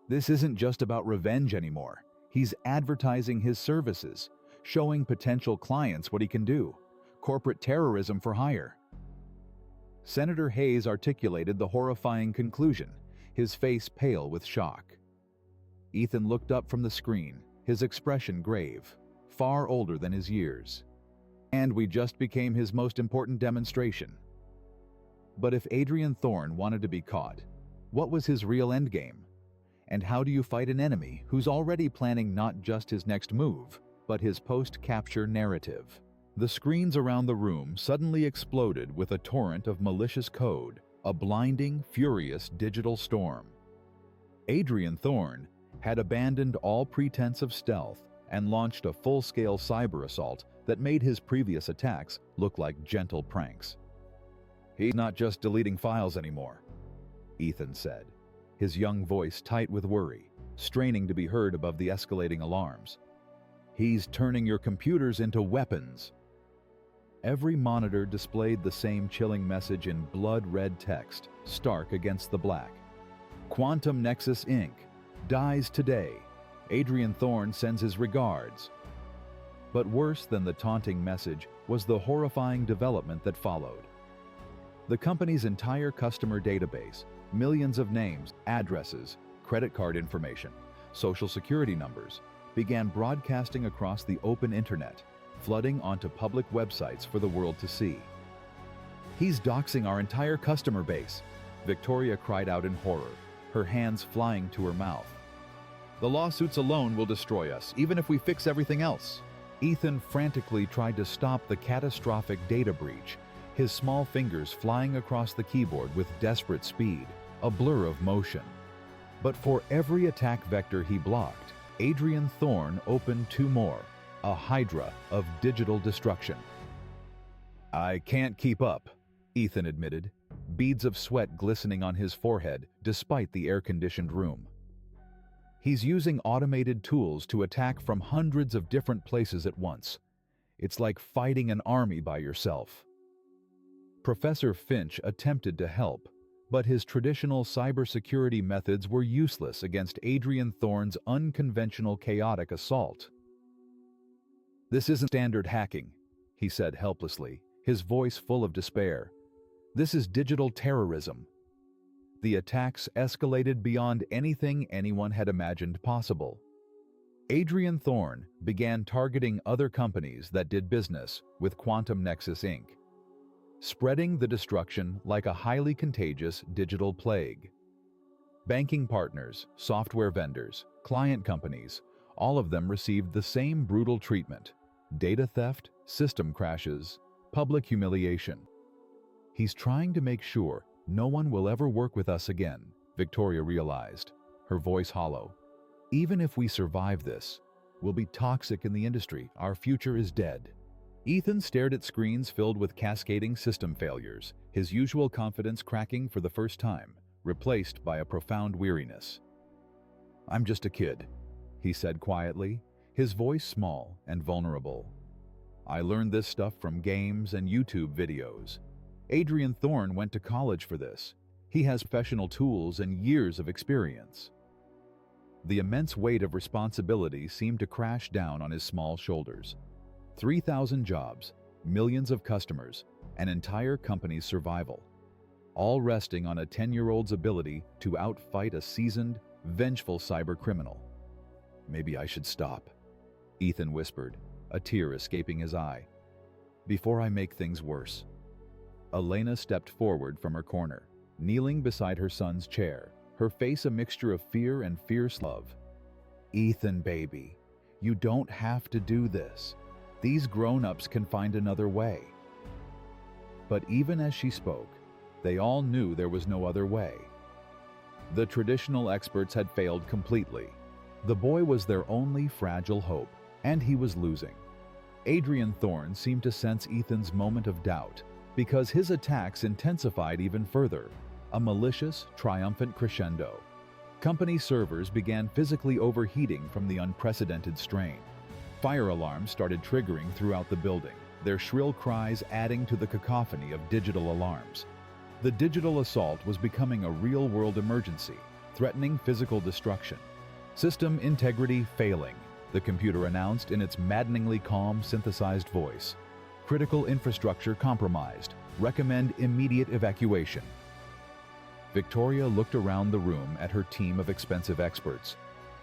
This isn't just about revenge anymore. He's advertising his services, showing potential clients what he can do. Corporate terrorism for hire. Senator Hayes articulated the horrifying conclusion, his face pale with shock. Ethan looked up from the screen, his expression grave, far older than his years. "And we just became his most important demonstration." But if Adrian Thorne wanted to be caught, what was his real endgame? And how do you fight an enemy who's already planning not just his next move, but his post-capture narrative? The screens around the room suddenly exploded with a torrent of malicious code, a blinding, furious digital storm. Adrian Thorne had abandoned all pretense of stealth and launched a full-scale cyber assault that made his previous attacks look like gentle pranks. "He's not just deleting files anymore," Ethan said, his young voice tight with worry, straining to be heard above the escalating alarms. "He's turning your computers into weapons." Every monitor displayed the same chilling message in blood-red text, stark against the black. "Quantum Nexus Inc. dies today. Adrian Thorne sends his regards." But worse than the taunting message was the horrifying development that followed. The company's entire customer database, millions of names, addresses, credit card information, social security numbers, began broadcasting across the open internet, flooding onto public websites for the world to see. "He's doxing our entire customer base," Victoria cried out in horror, her hands flying to her mouth. "The lawsuits alone will destroy us, even if we fix everything else." Ethan frantically tried to stop the catastrophic data breach, his small fingers flying across the keyboard with desperate speed, a blur of motion. But for every attack vector he blocked, Adrian Thorne opened two more, a hydra of digital destruction. "I can't keep up," Ethan admitted, beads of sweat glistening on his forehead despite the air-conditioned room. He's using automated tools to attack from hundreds of different places at once. It's like fighting an army by yourself. Professor Finch attempted to help, but his traditional cybersecurity methods were useless against Adrian Thorne's unconventional chaotic assault. "This isn't standard hacking," he said helplessly, his voice full of despair. "This is digital terrorism." The attacks escalated beyond anything anyone had imagined possible. Adrian Thorne began targeting other companies that did business with Quantum Nexus Inc., spreading the destruction like a highly contagious digital plague. Banking partners, software vendors, client companies, all of them received the same brutal treatment: data theft, system crashes, public humiliation. He's trying to make sure no one will ever work with us again, Victoria realized, her voice hollow. Even if we survive this, we'll be toxic in the industry. Our future is dead. Ethan stared at screens filled with cascading system failures, his usual confidence cracking for the first time, replaced by a profound weariness. "I'm just a kid," he said quietly, his voice small and vulnerable. "I learned this stuff from games and YouTube videos. Adrian Thorne went to college for this. He has professional tools and years of experience." The immense weight of responsibility seemed to crash down on his small shoulders. 3,000 jobs, millions of customers, an entire company's survival, all resting on a 10-year-old's ability to outfight a seasoned, vengeful cybercriminal. "Maybe I should stop," Ethan whispered, a tear escaping his eye. "Before I make things worse." Elena stepped forward from her corner, kneeling beside her son's chair, her face a mixture of fear and fierce love. "Ethan, baby, you don't have to do this. These grown-ups can find another way." But even as she spoke, they all knew there was no other way. The traditional experts had failed completely. The boy was their only fragile hope, and he was losing. Adrian Thorne seemed to sense Ethan's moment of doubt, because his attacks intensified even further, a malicious, triumphant crescendo. Company servers began physically overheating from the unprecedented strain. Fire alarms started triggering throughout the building, their shrill cries adding to the cacophony of digital alarms. The digital assault was becoming a real-world emergency, threatening physical destruction. "System integrity failing," the computer announced in its maddeningly calm, synthesized voice. "Critical infrastructure compromised. Recommend immediate evacuation." Victoria looked around the room at her team of expensive experts,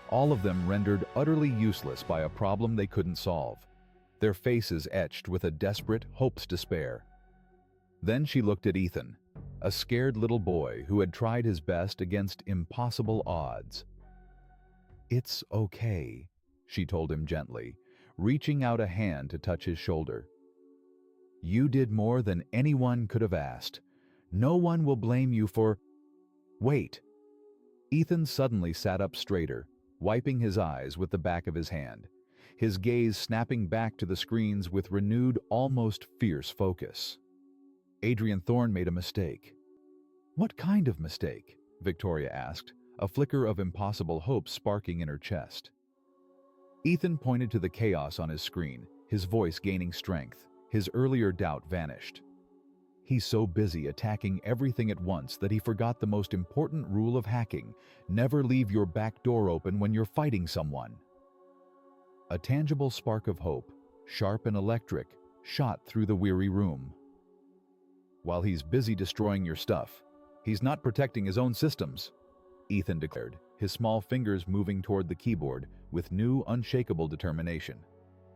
all of them rendered utterly useless by a problem they couldn't solve, their faces etched with a desperate, hopeless despair. Then she looked at Ethan, a scared little boy who had tried his best against impossible odds. "It's okay," she told him gently, reaching out a hand to touch his shoulder. "You did more than anyone could have asked. No one will blame you for—" "Wait!" Ethan suddenly sat up straighter, wiping his eyes with the back of his hand, his gaze snapping back to the screens with renewed, almost fierce focus. Adrian Thorne made a mistake. "What kind of mistake?" Victoria asked, a flicker of impossible hope sparking in her chest. Ethan pointed to the chaos on his screen, his voice gaining strength, his earlier doubt vanished. "He's so busy attacking everything at once that he forgot the most important rule of hacking: never leave your back door open when you're fighting someone." A tangible spark of hope, sharp and electric, shot through the weary room. "While he's busy destroying your stuff, he's not protecting his own systems," Ethan declared, his small fingers moving toward the keyboard with new, unshakable determination.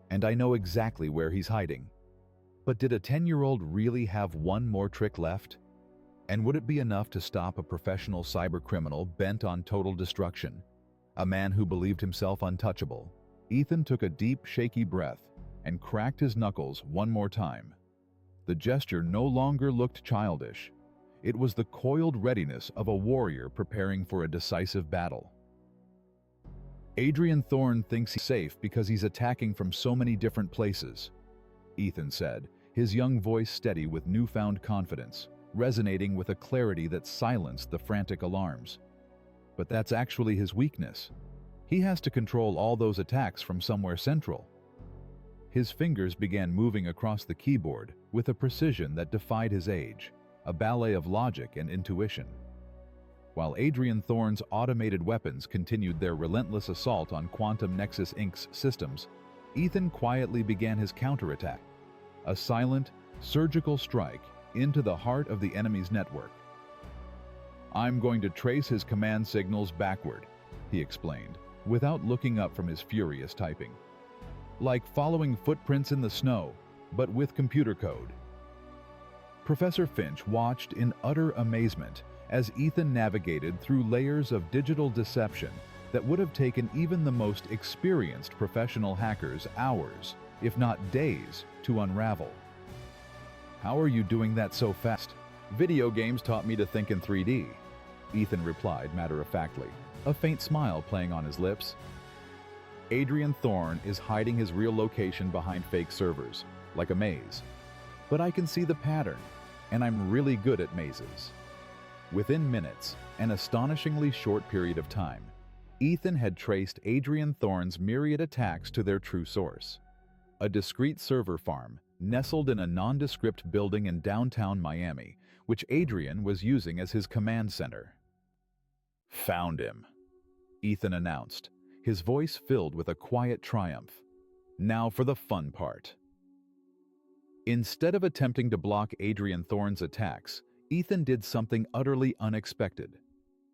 "And I know exactly where he's hiding." But did a 10-year-old really have one more trick left? And would it be enough to stop a professional cybercriminal bent on total destruction? A man who believed himself untouchable? Ethan took a deep, shaky breath and cracked his knuckles one more time. The gesture no longer looked childish. It was the coiled readiness of a warrior preparing for a decisive battle. "Adrian Thorne thinks he's safe because he's attacking from so many different places," Ethan said, his young voice steady with newfound confidence, resonating with a clarity that silenced the frantic alarms. "But that's actually his weakness. He has to control all those attacks from somewhere central." His fingers began moving across the keyboard with a precision that defied his age, a ballet of logic and intuition. While Adrian Thorne's automated weapons continued their relentless assault on Quantum Nexus Inc.'s systems, Ethan quietly began his counterattack, a silent, surgical strike into the heart of the enemy's network. I'm going to trace his command signals backward, he explained, without looking up from his furious typing. Like following footprints in the snow, but with computer code. Professor Finch watched in utter amazement as Ethan navigated through layers of digital deception that would have taken even the most experienced professional hackers hours, if not days, to unravel. How are you doing that so fast? Video games taught me to think in 3D, Ethan replied matter-of-factly, a faint smile playing on his lips. Adrian Thorne is hiding his real location behind fake servers, like a maze. But I can see the pattern, and I'm really good at mazes. Within minutes, an astonishingly short period of time, Ethan had traced Adrian Thorne's myriad attacks to their true source. A discreet server farm nestled in a nondescript building in downtown Miami, which Adrian was using as his command center. Found him, Ethan announced, his voice filled with a quiet triumph. Now for the fun part. Instead of attempting to block Adrian Thorne's attacks, Ethan did something utterly unexpected.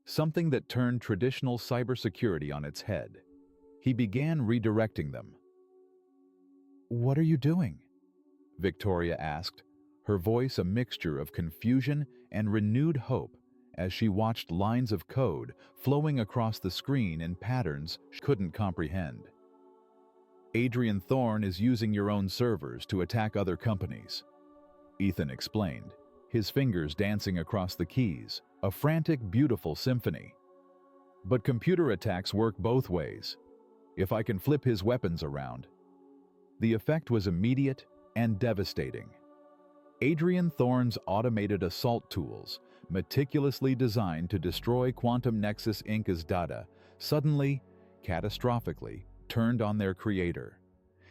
Something that turned traditional cybersecurity on its head. He began redirecting them. "What are you doing?" Victoria asked, her voice a mixture of confusion and renewed hope as she watched lines of code flowing across the screen in patterns she couldn't comprehend. Adrian Thorne is using your own servers to attack other companies, Ethan explained, his fingers dancing across the keys, a frantic, beautiful symphony. But computer attacks work both ways. If I can flip his weapons around. The effect was immediate and devastating. Adrian Thorne's automated assault tools, meticulously designed to destroy Quantum Nexus Inc.'s data, suddenly, catastrophically, turned on their creator.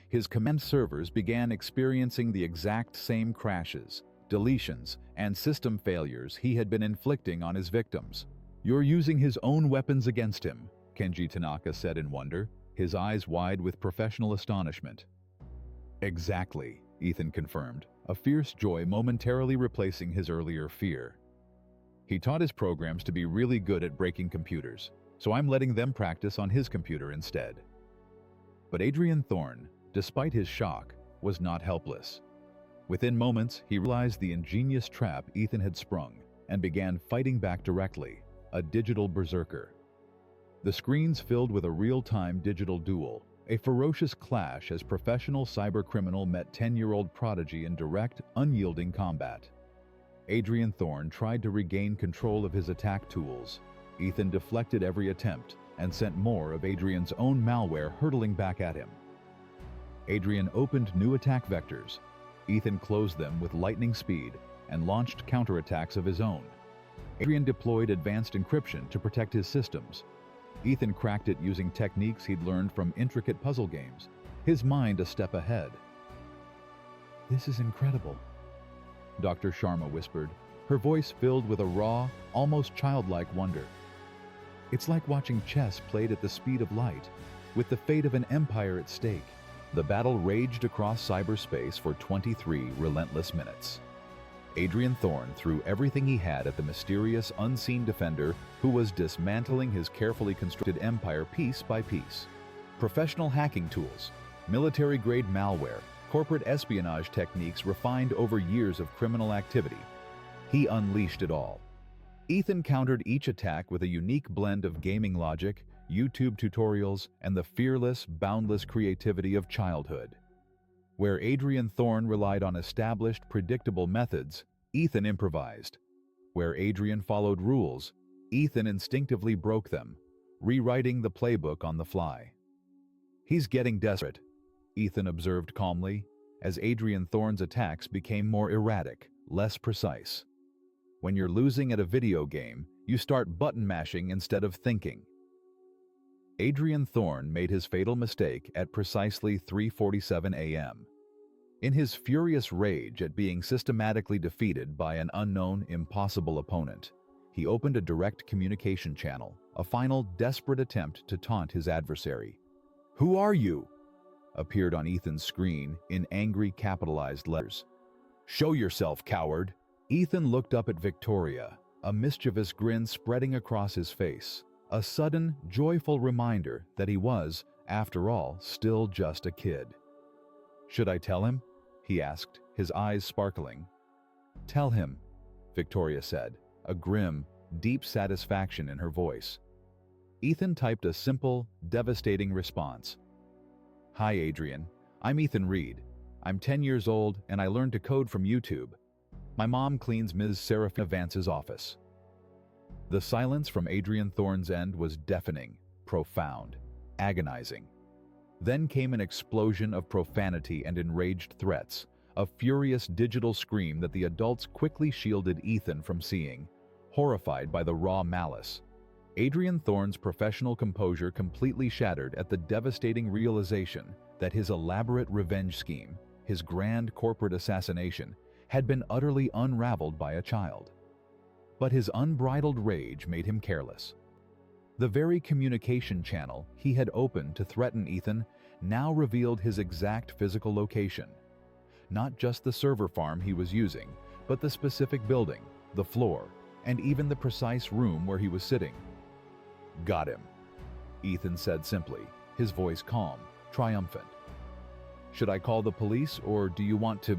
His command servers began experiencing the exact same crashes, deletions, and system failures he had been inflicting on his victims. "You're using his own weapons against him," Kenji Tanaka said in wonder, his eyes wide with professional astonishment. "Exactly," Ethan confirmed, a fierce joy momentarily replacing his earlier fear. "He taught his programs to be really good at breaking computers, so I'm letting them practice on his computer instead." But Adrian Thorne, despite his shock, was not helpless. Within moments, he realized the ingenious trap Ethan had sprung and began fighting back directly, a digital berserker. The screens filled with a real-time digital duel, a ferocious clash as professional cybercriminal met 10-year-old prodigy in direct, unyielding combat. Adrian Thorne tried to regain control of his attack tools. Ethan deflected every attempt and sent more of Adrian's own malware hurtling back at him. Adrian opened new attack vectors. Ethan closed them with lightning speed and launched counterattacks of his own. Adrian deployed advanced encryption to protect his systems. Ethan cracked it using techniques he'd learned from intricate puzzle games, his mind a step ahead. "This is incredible," Dr. Sharma whispered, her voice filled with a raw, almost childlike wonder. "It's like watching chess played at the speed of light, with the fate of an empire at stake." The battle raged across cyberspace for 23 relentless minutes. Adrian Thorne threw everything he had at the mysterious, unseen defender who was dismantling his carefully constructed empire piece by piece. Professional hacking tools, military-grade malware, corporate espionage techniques refined over years of criminal activity. He unleashed it all. Ethan countered each attack with a unique blend of gaming logic, YouTube tutorials, and the fearless, boundless creativity of childhood. Where Adrian Thorne relied on established, predictable methods, Ethan improvised. Where Adrian followed rules, Ethan instinctively broke them, rewriting the playbook on the fly. "He's getting desperate," Ethan observed calmly, as Adrian Thorne's attacks became more erratic, less precise. When you're losing at a video game, you start button mashing instead of thinking. Adrian Thorne made his fatal mistake at precisely 3:47 a.m. In his furious rage at being systematically defeated by an unknown, impossible opponent, he opened a direct communication channel, a final, desperate attempt to taunt his adversary. "Who are you?" appeared on Ethan's screen in angry, capitalized letters. "Show yourself, coward!" Ethan looked up at Victoria, a mischievous grin spreading across his face, a sudden, joyful reminder that he was, after all, still just a kid. "Should I tell him?" he asked, his eyes sparkling. "Tell him," Victoria said, a grim, deep satisfaction in her voice. Ethan typed a simple, devastating response. "Hi, Adrian. I'm Ethan Reed. I'm 10 years old and I learned to code from YouTube. My mom cleans Ms. Serafina Vance's office." The silence from Adrian Thorne's end was deafening, profound, agonizing. Then came an explosion of profanity and enraged threats, a furious digital scream that the adults quickly shielded Ethan from seeing, horrified by the raw malice. Adrian Thorne's professional composure completely shattered at the devastating realization that his elaborate revenge scheme, his grand corporate assassination, had been utterly unraveled by a child. But his unbridled rage made him careless. The very communication channel he had opened to threaten Ethan now revealed his exact physical location. Not just the server farm he was using, but the specific building, the floor, and even the precise room where he was sitting. "Got him," Ethan said simply, his voice calm, triumphant. "Should I call the police or do you want to—"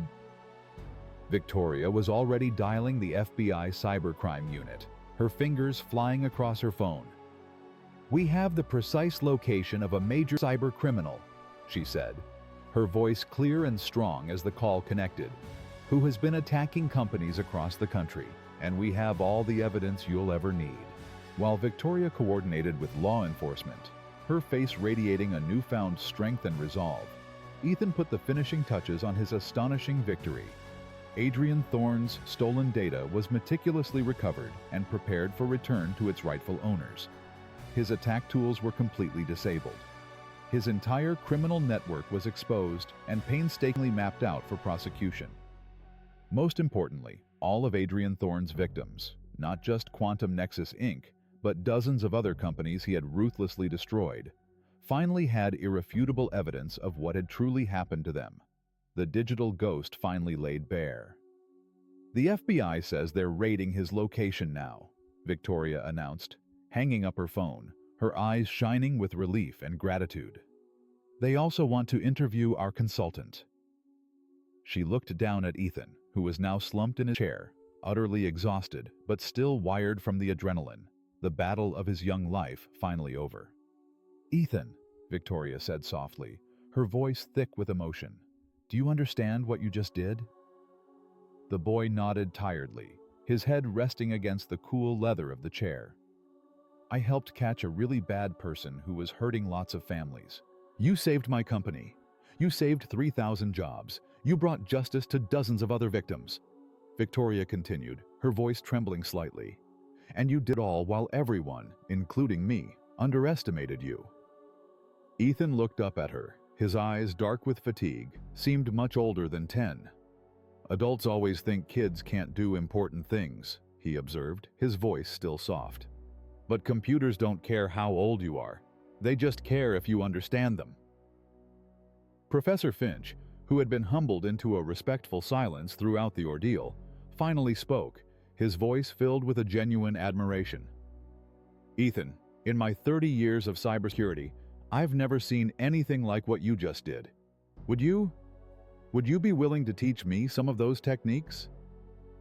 Victoria was already dialing the FBI cybercrime unit, her fingers flying across her phone. "We have the precise location of a major cyber criminal," she said, her voice clear and strong as the call connected, "who has been attacking companies across the country, and we have all the evidence you'll ever need." While Victoria coordinated with law enforcement, her face radiating a newfound strength and resolve, Ethan put the finishing touches on his astonishing victory. Adrian Thorne's stolen data was meticulously recovered and prepared for return to its rightful owners. His attack tools were completely disabled. His entire criminal network was exposed and painstakingly mapped out for prosecution. Most importantly, all of Adrian Thorne's victims, not just Quantum Nexus Inc., but dozens of other companies he had ruthlessly destroyed, finally had irrefutable evidence of what had truly happened to them. The digital ghost finally laid bare. "The FBI says they're raiding his location now," Victoria announced, hanging up her phone, her eyes shining with relief and gratitude. "They also want to interview our consultant." She looked down at Ethan, who was now slumped in his chair, utterly exhausted but still wired from the adrenaline, the battle of his young life finally over. "Ethan," Victoria said softly, her voice thick with emotion, "do you understand what you just did?" The boy nodded tiredly, his head resting against the cool leather of the chair. "I helped catch a really bad person who was hurting lots of families. You saved my company. You saved 3,000 jobs. You brought justice to dozens of other victims," Victoria continued, her voice trembling slightly. "And you did all while everyone, including me, underestimated you." Ethan looked up at her, his eyes dark with fatigue, seemed much older than 10. "Adults always think kids can't do important things," he observed, his voice still soft. "But computers don't care how old you are. They just care if you understand them." Professor Finch, who had been humbled into a respectful silence throughout the ordeal, finally spoke, his voice filled with a genuine admiration. "Ethan, in my 30 years of cybersecurity, I've never seen anything like what you just did. Would you be willing to teach me some of those techniques?"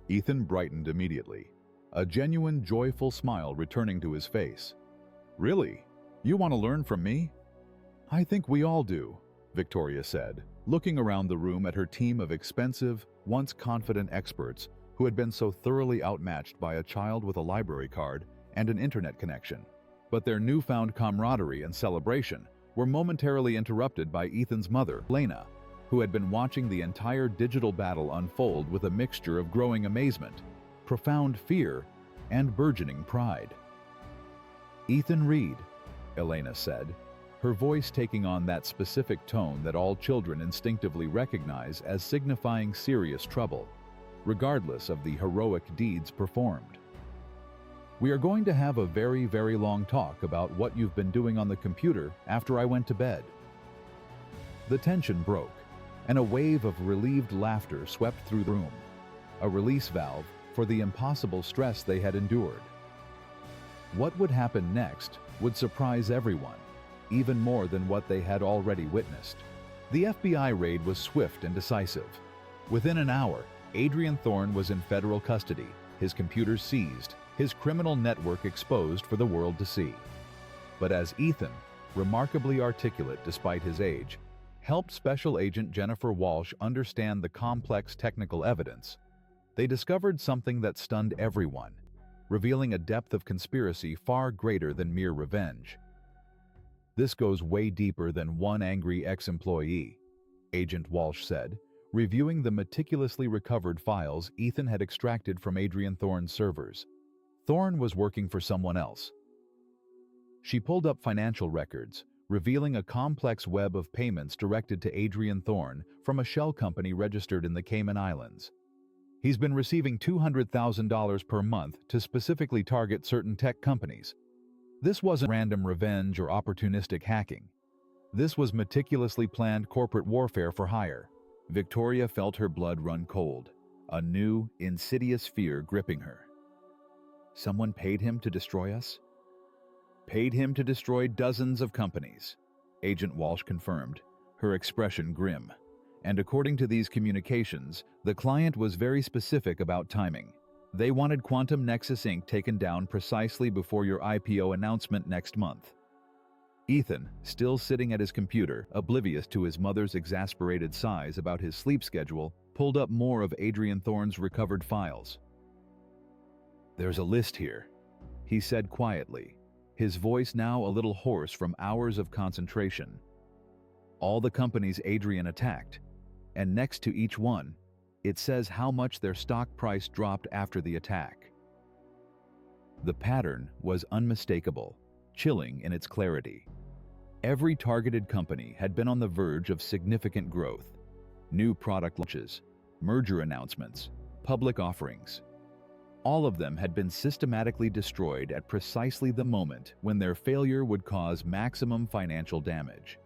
Ethan brightened immediately, a genuine joyful smile returning to his face. "Really? You want to learn from me?" "I think we all do," Victoria said, looking around the room at her team of expensive, once confident experts who had been so thoroughly outmatched by a child with a library card and an internet connection. But their newfound camaraderie and celebration were momentarily interrupted by Ethan's mother, Lena, who had been watching the entire digital battle unfold with a mixture of growing amazement, profound fear, and burgeoning pride. "Ethan Reed," Elena said, her voice taking on that specific tone that all children instinctively recognize as signifying serious trouble, regardless of the heroic deeds performed. "We are going to have a very, very long talk about what you've been doing on the computer after I went to bed." The tension broke, and a wave of relieved laughter swept through the room, a release valve for the impossible stress they had endured. What would happen next would surprise everyone, even more than what they had already witnessed. The FBI raid was swift and decisive. Within an hour, Adrian Thorne was in federal custody, his computers seized, his criminal network exposed for the world to see. But as Ethan, remarkably articulate despite his age, helped Special Agent Jennifer Walsh understand the complex technical evidence, they discovered something that stunned everyone, revealing a depth of conspiracy far greater than mere revenge. This goes way deeper than one angry ex-employee, Agent Walsh said, reviewing the meticulously recovered files Ethan had extracted from Adrian Thorne's servers. Thorne was working for someone else. She pulled up financial records, revealing a complex web of payments directed to Adrian Thorne from a shell company registered in the Cayman Islands. He's been receiving $200,000 per month to specifically target certain tech companies. This wasn't random revenge or opportunistic hacking. This was meticulously planned corporate warfare for hire. Victoria felt her blood run cold, a new, insidious fear gripping her. Someone paid him to destroy us? Paid him to destroy dozens of companies, Agent Walsh confirmed, her expression grim. And according to these communications, the client was very specific about timing. They wanted Quantum Nexus Inc. taken down precisely before your IPO announcement next month. Ethan, still sitting at his computer, oblivious to his mother's exasperated sighs about his sleep schedule, pulled up more of Adrian Thorne's recovered files. "There's a list here," he said quietly, his voice now a little hoarse from hours of concentration. "All the companies Adrian attacked, and next to each one, it says how much their stock price dropped after the attack." The pattern was unmistakable, chilling in its clarity. Every targeted company had been on the verge of significant growth. New product launches, merger announcements, public offerings. All of them had been systematically destroyed at precisely the moment when their failure would cause maximum financial damage.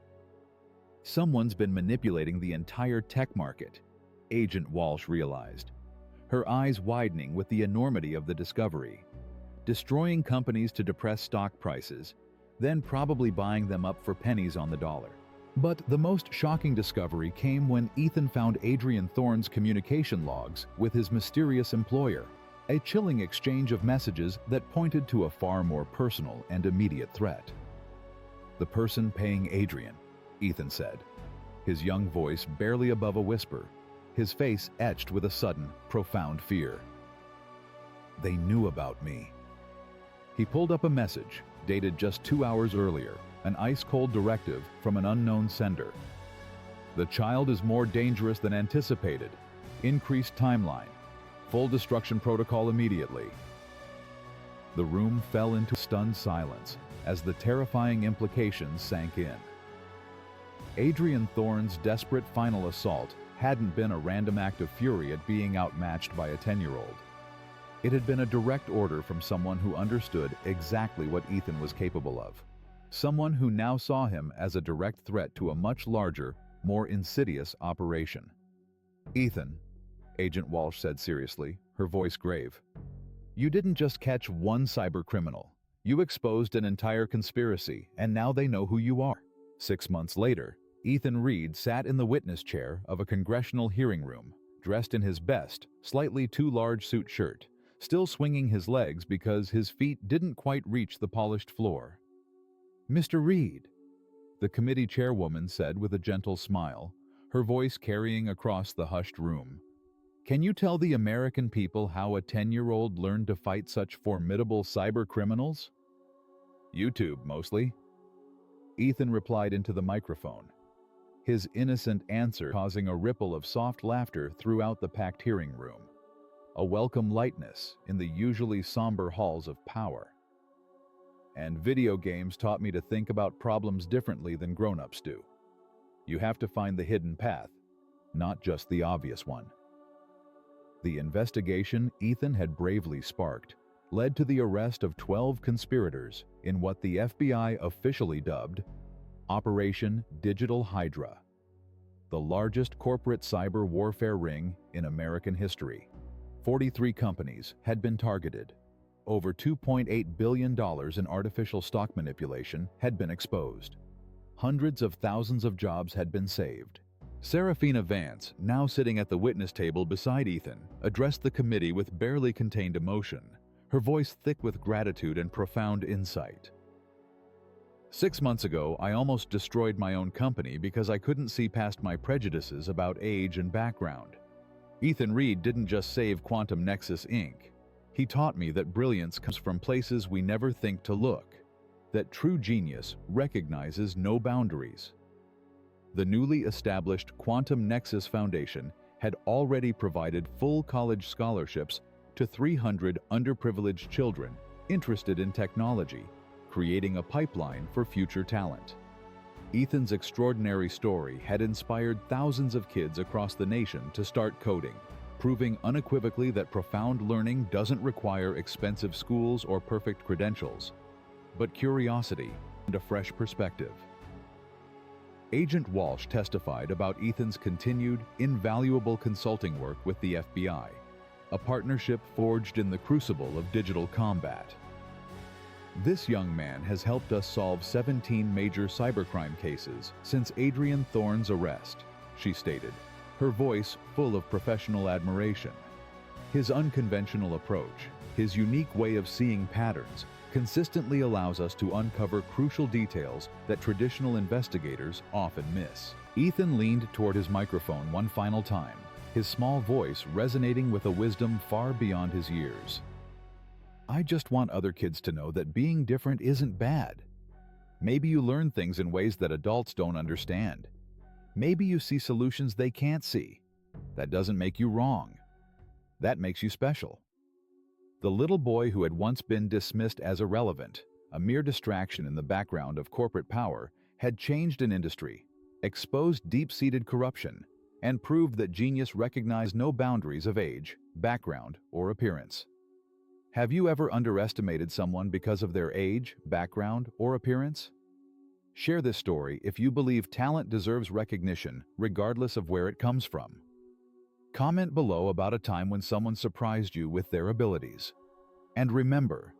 Someone's been manipulating the entire tech market, Agent Walsh realized, her eyes widening with the enormity of the discovery. Destroying companies to depress stock prices, then probably buying them up for pennies on the dollar. But the most shocking discovery came when Ethan found Adrian Thorne's communication logs with his mysterious employer, a chilling exchange of messages that pointed to a far more personal and immediate threat. "The person paying Adrian," Ethan said, his young voice barely above a whisper, his face etched with a sudden, profound fear. "They knew about me." He pulled up a message, dated just 2 hours earlier, an ice-cold directive from an unknown sender. "The child is more dangerous than anticipated. Increased timeline. Full destruction protocol immediately." The room fell into stunned silence as the terrifying implications sank in. Adrian Thorne's desperate final assault hadn't been a random act of fury at being outmatched by a 10-year-old. It had been a direct order from someone who understood exactly what Ethan was capable of. Someone who now saw him as a direct threat to a much larger, more insidious operation. "Ethan," Agent Walsh said seriously, her voice grave, "you didn't just catch one cyber criminal. You exposed an entire conspiracy, and now they know who you are." 6 months later, Ethan Reed sat in the witness chair of a congressional hearing room, dressed in his best, slightly too large suit shirt, still swinging his legs because his feet didn't quite reach the polished floor. "Mr. Reed," the committee chairwoman said with a gentle smile, her voice carrying across the hushed room, "can you tell the American people how a 10-year-old learned to fight such formidable cyber criminals?" "YouTube, mostly," Ethan replied into the microphone, his innocent answer causing a ripple of soft laughter throughout the packed hearing room, a welcome lightness in the usually somber halls of power. "And video games taught me to think about problems differently than grown-ups do. You have to find the hidden path, not just the obvious one." The investigation Ethan had bravely sparked led to the arrest of 12 conspirators in what the FBI officially dubbed Operation Digital Hydra, the largest corporate cyber warfare ring in American history. 43 companies had been targeted. Over $2.8 billion in artificial stock manipulation had been exposed. Hundreds of thousands of jobs had been saved. Serafina Vance, now sitting at the witness table beside Ethan, addressed the committee with barely contained emotion, her voice thick with gratitude and profound insight. 6 months ago, I almost destroyed my own company because I couldn't see past my prejudices about age and background. Ethan Reed didn't just save Quantum Nexus Inc. He taught me that brilliance comes from places we never think to look, that true genius recognizes no boundaries. The newly established Quantum Nexus Foundation had already provided full college scholarships to 300 underprivileged children interested in technology, creating a pipeline for future talent. Ethan's extraordinary story had inspired thousands of kids across the nation to start coding, proving unequivocally that profound learning doesn't require expensive schools or perfect credentials, but curiosity and a fresh perspective. Agent Walsh testified about Ethan's continued, invaluable consulting work with the FBI, a partnership forged in the crucible of digital combat. This young man has helped us solve 17 major cybercrime cases since Adrian Thorne's arrest, she stated, her voice full of professional admiration. His unconventional approach, his unique way of seeing patterns, consistently allows us to uncover crucial details that traditional investigators often miss. Ethan leaned toward his microphone one final time, his small voice resonating with a wisdom far beyond his years. I just want other kids to know that being different isn't bad. Maybe you learn things in ways that adults don't understand. Maybe you see solutions they can't see. That doesn't make you wrong. That makes you special. The little boy who had once been dismissed as irrelevant, a mere distraction in the background of corporate power, had changed an industry, exposed deep-seated corruption, and proved that genius recognized no boundaries of age, background, or appearance. Have you ever underestimated someone because of their age, background, or appearance? Share this story if you believe talent deserves recognition, regardless of where it comes from. Comment below about a time when someone surprised you with their abilities. And remember,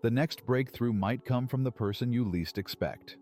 the next breakthrough might come from the person you least expect.